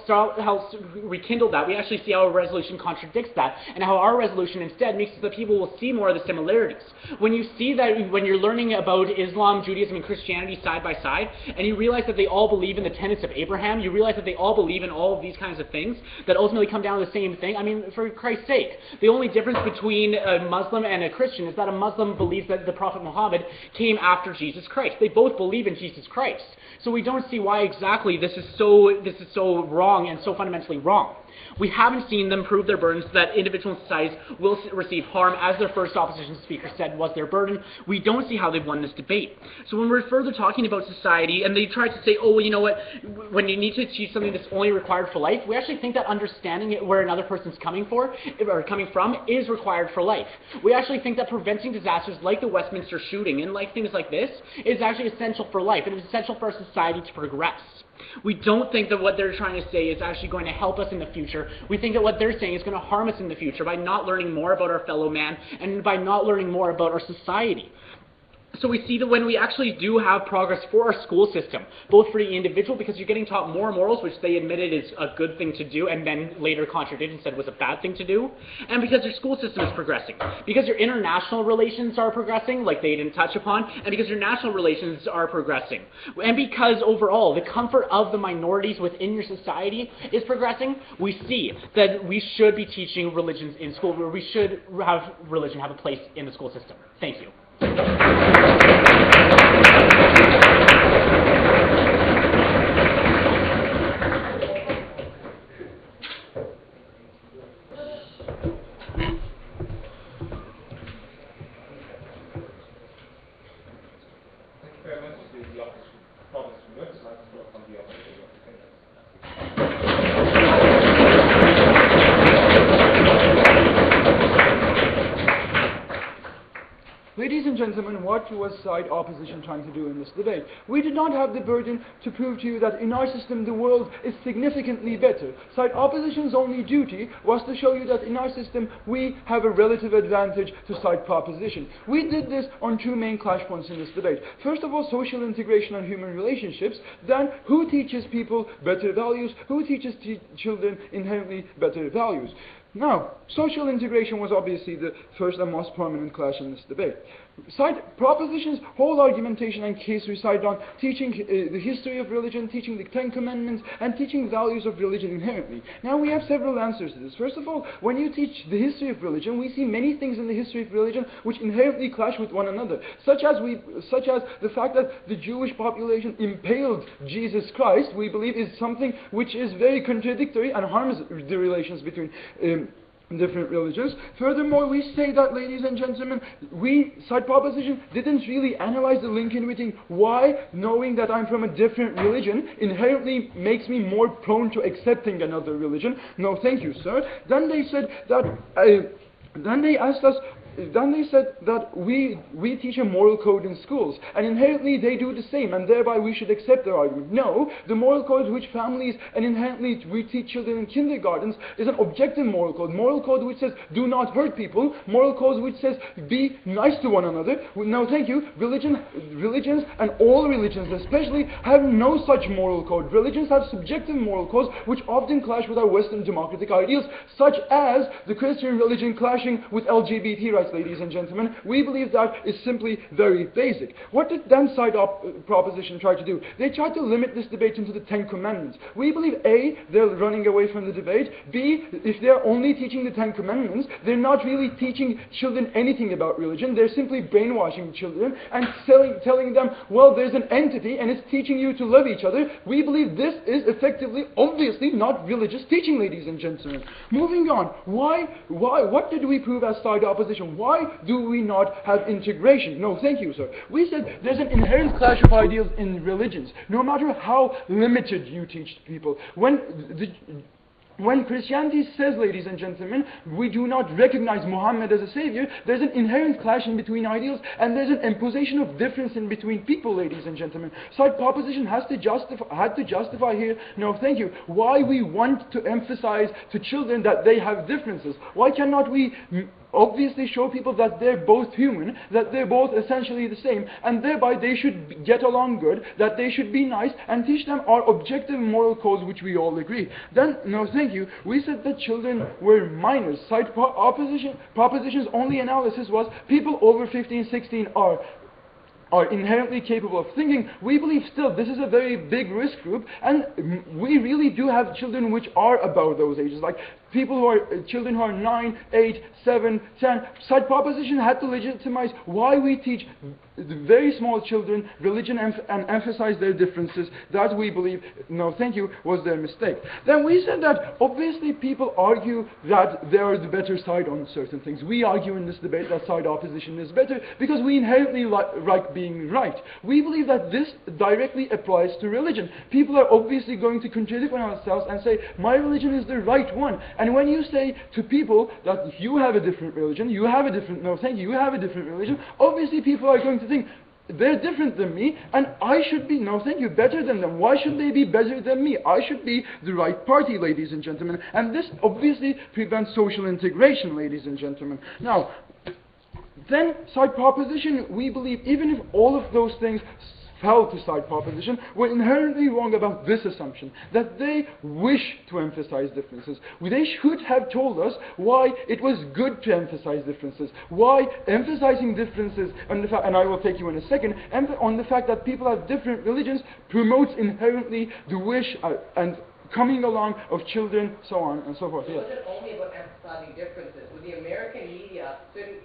rekindle that. We actually see how our resolution contradicts that, and how our resolution instead makes it so that people will see more of the similarities. When you see that, when you're learning about Islam, Judaism, and Christianity side by side, and you realize that they all believe in the tenets of Abraham, you realize that they all believe in all of these kinds of things that ultimately come down to the same thing. I mean, for Christ's sake, the only difference between a Muslim and a Christian is that a Muslim believes that the Prophet Muhammad came after Jesus Christ. They both believe in Jesus Christ. So we don't see why exactly this is so wrong and so fundamentally wrong. We haven't seen them prove their burdens that individual societies will receive harm, as their first opposition speaker said was their burden. We don't see how they've won this debate. So when we're further talking about society, and they try to say, oh, well, you know what, when you need to achieve something that's only required for life, we actually think that understanding it where another person's coming from is required for life. We actually think that preventing disasters like the Westminster shooting and like things like this is actually essential for life, and it's essential for our society to progress. We don't think that what they're trying to say is actually going to help us in the future. We think that what they're saying is going to harm us in the future by not learning more about our fellow man and by not learning more about our society. So we see that when we actually do have progress for our school system, both for the individual, because you're getting taught more morals, which they admitted is a good thing to do, and then later contradicted and said was a bad thing to do, and because your school system is progressing, because your international relations are progressing, like they didn't touch upon, and because your national relations are progressing, and because overall the comfort of the minorities within your society is progressing, we see that we should be teaching religions in school, where we should have religion have a place in the school system. Thank you. Ladies and gentlemen, what was side opposition trying to do in this debate? We did not have the burden to prove to you that in our system the world is significantly better. Side opposition's only duty was to show you that in our system we have a relative advantage to side proposition. We did this on two main clash points in this debate. First of all, social integration and human relationships. Then, who teaches people better values? Who teaches children inherently better values? Now, social integration was obviously the first and most prominent clash in this debate. Side proposition's whole argumentation and case recited on teaching the history of religion, teaching the Ten Commandments, and teaching values of religion inherently. Now we have several answers to this. First of all, when you teach the history of religion, we see many things in the history of religion which inherently clash with one another, such as the fact that the Jewish population impaled Jesus Christ, we believe is something which is very contradictory and harms the relations between different religions. Furthermore, we say that, ladies and gentlemen, side proposition didn't really analyze the link in between why knowing that I'm from a different religion inherently makes me more prone to accepting another religion. No, thank you, sir. Then they said that, then they said that we teach a moral code in schools, and inherently they do the same, and thereby we should accept their argument. No, the moral code which families and inherently we teach children in kindergartens is an objective moral code which says do not hurt people, moral code which says be nice to one another. No, thank you. Religions, and all religions especially, have no such moral code. Religions have subjective moral codes which often clash with our Western democratic ideals, such as the Christian religion clashing with LGBT rights, ladies and gentlemen. We believe that is simply very basic. What did then side proposition try to do? They tried to limit this debate into the Ten Commandments. We believe A, they're running away from the debate. B, if they're only teaching the Ten Commandments, they're not really teaching children anything about religion. They're simply brainwashing children and telling them, well, there's an entity and it's teaching you to love each other. We believe this is effectively, obviously, not religious teaching, ladies and gentlemen. Moving on. What did we prove as side opposition? Why do we not have integration? No, thank you, sir. We said there's an inherent clash of ideals in religions, no matter how limited you teach people. When Christianity says, ladies and gentlemen, we do not recognize Muhammad as a savior, there's an inherent clash in between ideals, and there's an imposition of difference in between people, ladies and gentlemen. Side proposition had to justify here, no thank you, why we want to emphasize to children that they have differences. Why cannot we obviously show people that they're both human, that they're both essentially the same, and thereby they should get along good, that they should be nice, and teach them our objective moral codes which we all agree. Then, no thank you, we said that children were minors. Side proposition's only analysis was people over 15, 16 are inherently capable of thinking. We believe still this is a very big risk group, and we really do have children which are above those ages, like people who are, children who are 9, 8, 7, 10. Side proposition had to legitimize why we teach the very small children religion and emphasize their differences. That we believe, no thank you, was their mistake. Then we said that obviously people argue that they are the better side on certain things. We argue in this debate that side opposition is better because we inherently like being right. We believe that this directly applies to religion. People are obviously going to contradict themselves and say, my religion is the right one. And when you say to people that you have a different religion, you have a different, no thank you, you have a different religion, obviously people are going to think, they're different than me, and I should be, no thank you, better than them. Why should they be better than me? I should be the right party, ladies and gentlemen. And this obviously prevents social integration, ladies and gentlemen. Now, then side proposition, we believe, even if all of those things fell to side proposition, were inherently wrong about this assumption, that they wish to emphasize differences. They should have told us why it was good to emphasize differences, why emphasizing differences, and I will take you in a second, on the fact that people have different religions promotes inherently the wish and coming along of children, so on and so forth. It wasn't only about emphasizing differences. With the American media,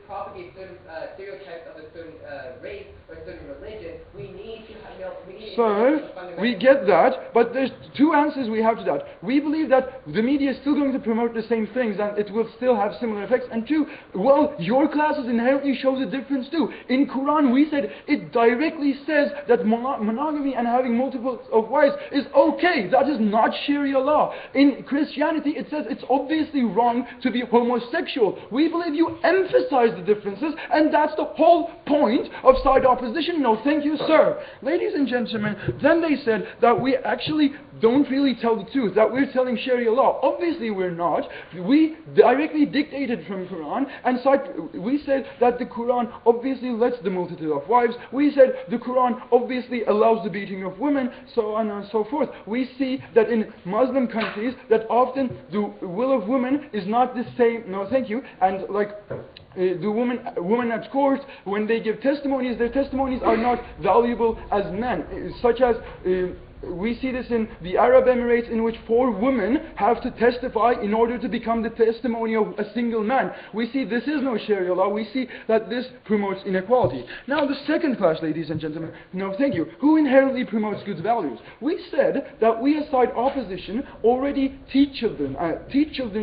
propagate certain stereotypes of a certain race or a certain religion, we need to So, we get that, but there's two answers we have to that. We believe that the media is still going to promote the same things and it will still have similar effects. And two, well, your classes inherently show the difference too. In Quran, we said it directly says that monogamy and having multiples of wives is okay. That is not Sharia law. In Christianity, it says it's obviously wrong to be homosexual. We believe you emphasize the differences, and that's the whole point of side opposition. No, thank you, sir. Ladies and gentlemen, then they said that we actually don't really tell the truth, that we're telling Sharia law. Obviously we're not. We directly dictated from Quran, and we said that the Quran obviously lets the multitude of wives. We said the Quran obviously allows the beating of women, so on and so forth. We see that in Muslim countries that often the will of women is not the same, no thank you, and like the women at court, when they give testimonies, their testimonies are not valuable as men, such as we see this in the Arab Emirates, in which 4 women have to testify in order to become the testimony of a single man. We see this is no Sharia law. We see that this promotes inequality. Now the second class, ladies and gentlemen, no thank you, who inherently promotes good values. We said that we as side opposition already teach children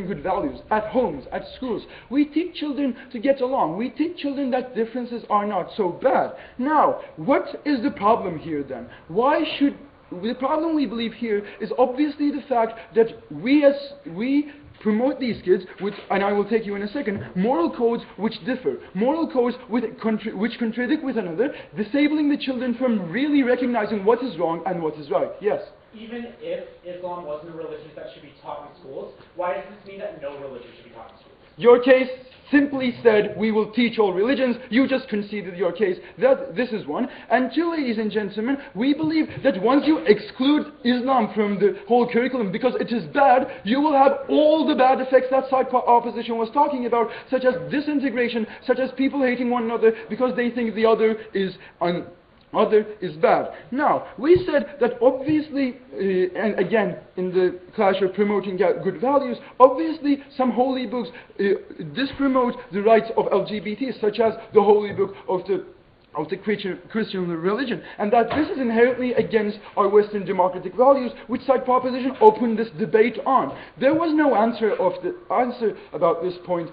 good values at homes, at schools. We teach children to get along. We teach children that differences are not so bad. Now, what is the problem here then? The problem we believe here is obviously the fact that we promote these kids with, and I will take you in a second, moral codes which differ, moral codes which contradict with another, disabling the children from really recognizing what is wrong and what is right. Yes? Even if Islam wasn't a religion that should be taught in schools, why does this mean that no religion should be taught in schools? Your case simply said we will teach all religions. You just conceded your case. This is one. And two, ladies and gentlemen, we believe that once you exclude Islam from the whole curriculum because it is bad, you will have all the bad effects that side opposition was talking about, such as disintegration, such as people hating one another because they think the other is bad. Now, we said that obviously, and again, in the clash of promoting good values, obviously some holy books dispromote the rights of LGBTs, such as the holy book of the Christian religion, and that this is inherently against our Western democratic values, which side proposition opened this debate on. There was no answer about this point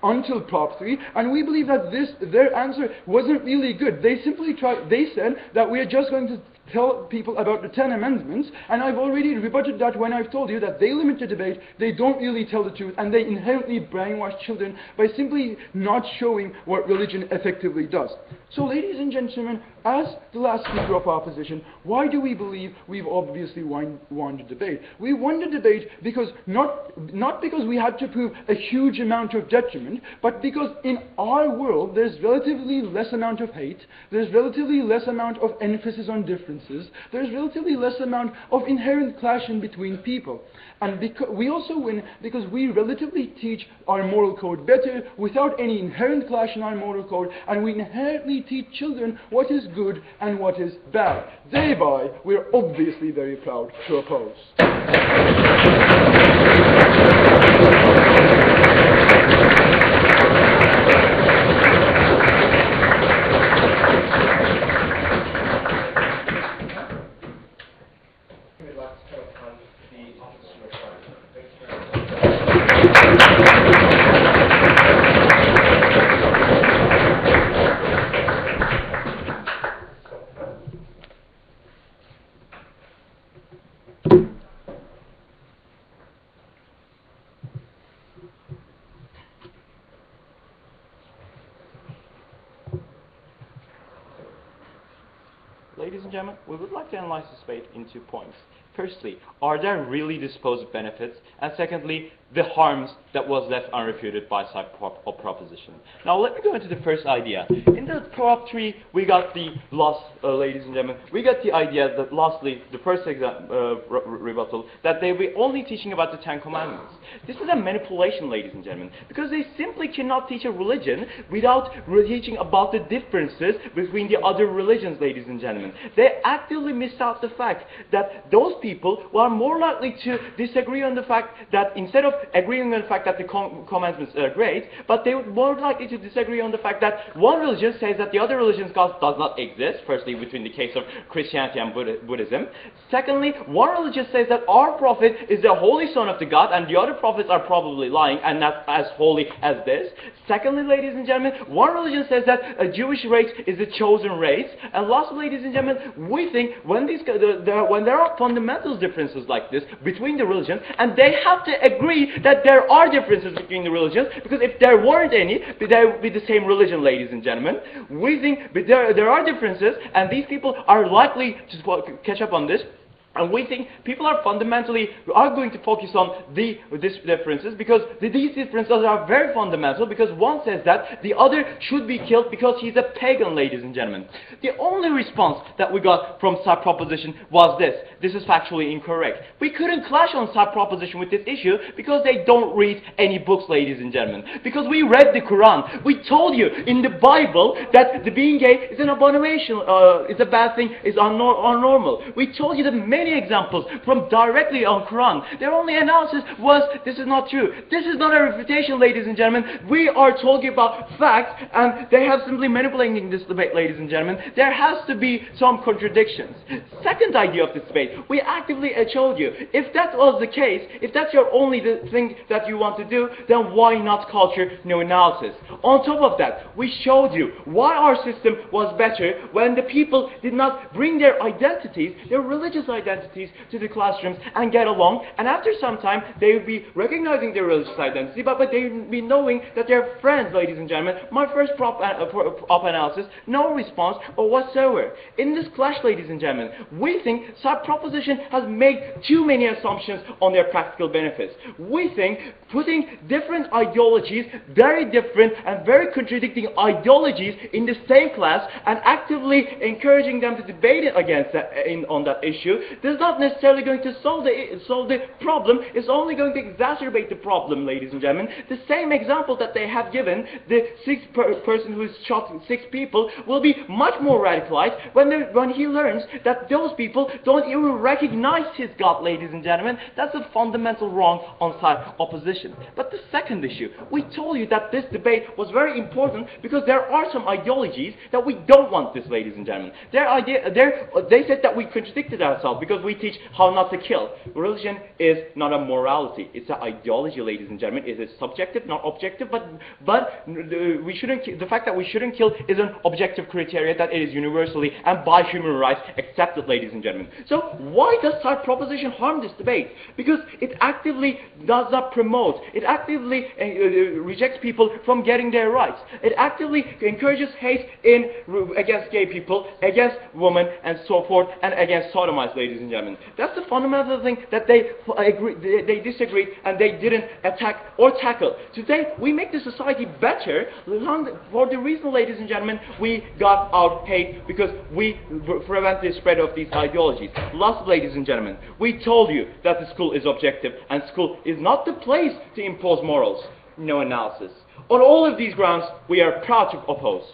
until Prop 3, and we believe that their answer wasn't really good. They said that we are just going to tell people about the 10 Amendments, and I've already rebutted that when I've told you that they limit the debate, they don't really tell the truth, and they inherently brainwash children by simply not showing what religion effectively does. So ladies and gentlemen, as the last speaker of opposition, why do we believe we've obviously won the debate? We won the debate because not because we had to prove a huge amount of detriment, but because in our world there's relatively less amount of hate, there's relatively less amount of emphasis on differences, there's relatively less amount of inherent clashing between people. And we also win because we relatively teach our moral code better without any inherent clash in our moral code, and we inherently teach children what is good and what is bad. Thereby, we're obviously very proud to oppose. ladies and gentlemen, we would like to analyze this debate in 2 points. Firstly, are there really the supposed benefits? And secondly, the harms that was left unrefuted by side proposition. Now let me go into the first idea. In the prop 3, we got the last, ladies and gentlemen, we got the idea that lastly, the first rebuttal, that they were only teaching about the 10 Commandments. This is a manipulation, ladies and gentlemen, because they simply cannot teach a religion without teaching about the differences between the other religions, ladies and gentlemen. They actively missed out the fact that those people who are more likely to disagree on the fact that instead of agreeing on the fact that the commandments are great, but they would more likely to disagree on the fact that one religion says that the other religion's God does not exist, firstly between the case of Christianity and Buddhism. Secondly, one religion says that our prophet is the holy son of the God and the other prophets are probably lying and not as holy as this. Secondly, ladies and gentlemen, one religion says that a Jewish race is the chosen race. And lastly, ladies and gentlemen, we think when there are fundamental differences like this between the religions, and they have to agree that there are differences between the religions, because if there weren't any, there would be the same religion, ladies and gentlemen. We think there are differences, and these people are likely to catch up on this. And we think people are fundamentally going to focus on these differences because these differences are very fundamental, because one says that the other should be killed because he's a pagan, ladies and gentlemen. The only response that we got from side proposition was this. This is factually incorrect. We couldn't clash on side proposition with this issue because they don't read any books, ladies and gentlemen. Because we read the Quran. We told you in the Bible that the being gay is an abomination, it's a bad thing, it's unnormal. We told you that many examples from directly on Quran. Their only analysis was, this is not true. This is not a refutation, ladies and gentlemen. We are talking about facts, and they have simply manipulating this debate, ladies and gentlemen. There has to be some contradictions. Second idea of this debate, we actively told you, if that was the case, if that's your only thing that you want to do, then why not culture no analysis? On top of that, we showed you why our system was better when the people did not bring their identities, their religious identities, to the classrooms and get along, and after some time they would be recognizing their religious identity, but they would be knowing that they're friends, ladies and gentlemen. My first op analysis, no response or whatsoever. In this clash, ladies and gentlemen, we think side proposition has made too many assumptions on their practical benefits. We think putting different ideologies, very different and very contradicting ideologies in the same class and actively encouraging them to debate against that, on that issue, is not necessarily going to solve the problem. It's only going to exacerbate the problem, ladies and gentlemen. The same example that they have given, the person who shot 6 people, will be much more radicalized when he learns that those people don't even recognize his God, ladies and gentlemen. That's a fundamental wrong on side opposition. But the second issue, we told you that this debate was very important because there are some ideologies that we don't want this, ladies and gentlemen. They said that we contradicted ourselves because we teach how not to kill. Religion is not a morality. It's an ideology, ladies and gentlemen. It is subjective, not objective, but the fact that we shouldn't kill is an objective criteria that it is universally and by human rights accepted, ladies and gentlemen. So why does side proposition harm this debate? Because it actively does not promote. It actively rejects people from getting their rights. It actively encourages hate against gay people, against women, and so forth, and against sodomites, ladies and gentlemen. That's the fundamental thing that they disagreed and they didn't attack or tackle. Today, we make the society better for the reason, ladies and gentlemen, we got out hate because we prevent the spread of these ideologies. Last, ladies and gentlemen, we told you that the school is objective and school is not the place to impose morals. No analysis. On all of these grounds, we are proud to oppose.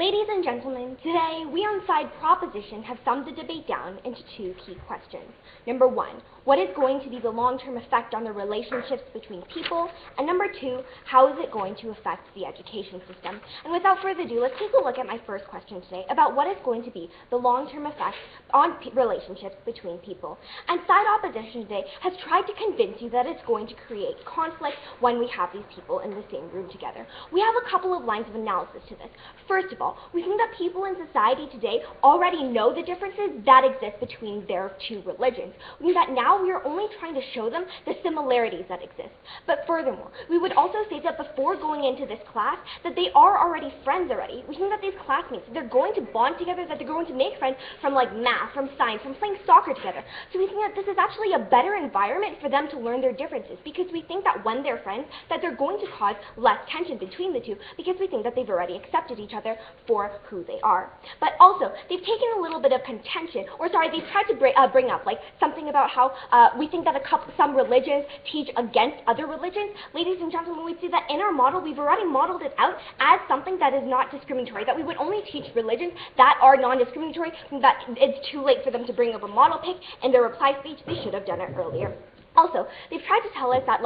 Ladies and gentlemen, today we on Side Proposition have summed the debate down into two key questions. Number one, what is going to be the long-term effect on the relationships between people? And number two, how is it going to affect the education system? And without further ado, let's take a look at my first question today about what is going to be the long-term effect on relationships between people. And Side Opposition today has tried to convince you that it's going to create conflict when we have these people in the same room together. We have a couple of lines of analysis to this. First of all, we think that people in society today already know the differences that exist between their two religions. We think that now we are only trying to show them the similarities that exist. But furthermore, we would also say that before going into this class, that they are already friends already. We think that these classmates, they're going to bond together, that they're going to make friends from like math, from science, from playing soccer together. So we think that this is actually a better environment for them to learn their differences, because we think that when they're friends, that they're going to cause less tension between the two, because we think that they've already accepted each other for who they are. But also, they've taken a little bit of contention, or sorry, they've tried to bring up like something about how we think that some religions teach against other religions. Ladies and gentlemen, we see that in our model, we've already modeled it out as something that is not discriminatory, that we would only teach religions that are non-discriminatory, that it's too late for them to bring up a model pick in their reply speech. They should have done it earlier. Also, they've tried to tell us that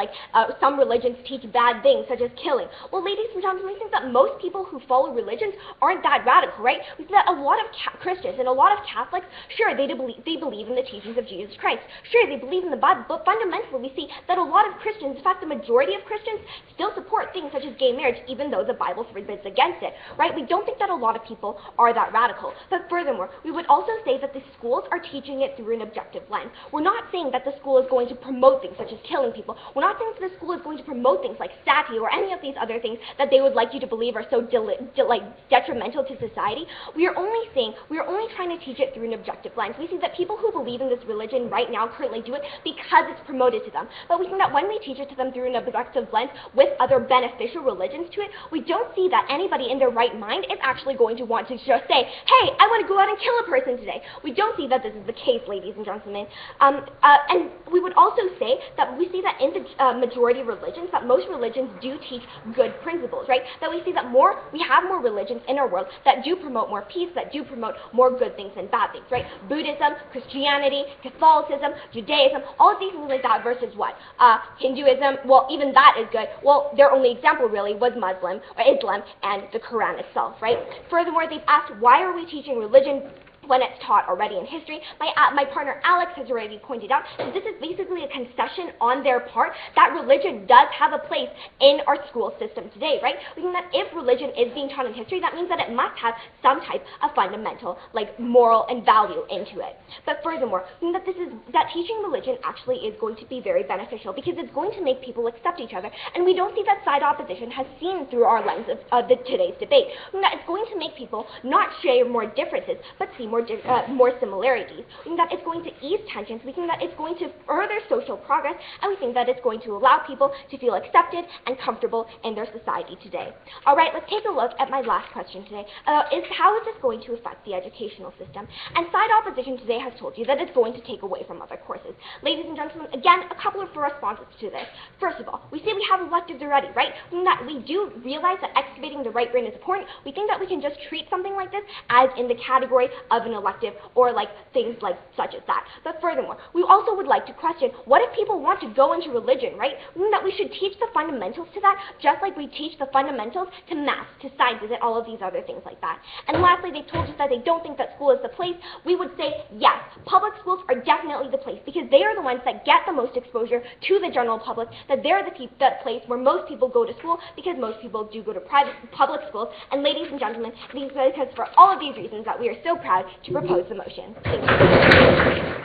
some religions teach bad things, such as killing. Well, ladies and gentlemen, we think that most people who follow religions aren't that radical, right? We see that a lot of Christians and a lot of Catholics, sure, they believe in the teachings of Jesus Christ. Sure, they believe in the Bible, but fundamentally we see that a lot of Christians, in fact, the majority of Christians, still support things such as gay marriage, even though the Bible forbids against it, right? We don't think that a lot of people are that radical. But furthermore, we would also say that the schools are teaching it through an objective lens. We're not saying that the school is going to promote things such as killing people. We're not saying that the school is going to promote things like sati or any of these other things that they would like you to believe are so detrimental to society. We are only trying to teach it through an objective lens. We see that people who believe in this religion right now currently do it because it's promoted to them. But we think that when we teach it to them through an objective lens with other beneficial religions to it, we don't see that anybody in their right mind is actually going to want to just say, hey, I want to go out and kill a person today. We don't see that this is the case, ladies and gentlemen. And we would also say that we see that in the majority of religions, that most religions do teach good principles, right? That we see that we have more religions in our world that do promote more peace, that do promote more good things than bad things, right? Buddhism, Christianity, Catholicism, Judaism, all of these things like that versus what? Hinduism, well, even that is good. Well, their only example really was Muslim or Islam and the Quran itself, right? Furthermore, they've asked, why are we teaching religion when it's taught already in history? My partner Alex has already pointed out that this is basically a concession on their part that religion does have a place in our school system today, right? We think that if religion is being taught in history, that means that it must have some type of fundamental, moral and value into it. But furthermore, we think that teaching religion actually is going to be very beneficial, because it's going to make people accept each other, and we don't see that Side Opposition has seen through our lens of today's debate. We think that it's going to make people not share more differences, but see more similarities. We think that it's going to ease tensions. We think that it's going to further social progress, and we think that it's going to allow people to feel accepted and comfortable in their society today. All right, let's take a look at my last question today. How is this going to affect the educational system? And Side Opposition today has told you that it's going to take away from other courses. Ladies and gentlemen, again, a couple of responses to this. First of all, we say we have electives already, right? We think that we do realize that excavating the right brain is important. We think that we can just treat something like this as in the category of an elective, or things such as that. But furthermore, we also would like to question, what if people want to go into religion, right? We think that we should teach the fundamentals to that, just like we teach the fundamentals to math, to sciences, and all of these other things like that. And lastly, they told us that they don't think that school is the place. We would say, yes, public schools are definitely the place, because they are the ones that get the most exposure to the general public, that they're the place where most people go to school, because most people do go to public schools. And ladies and gentlemen, because for all of these reasons that we are so proud to propose the motion. Thank you.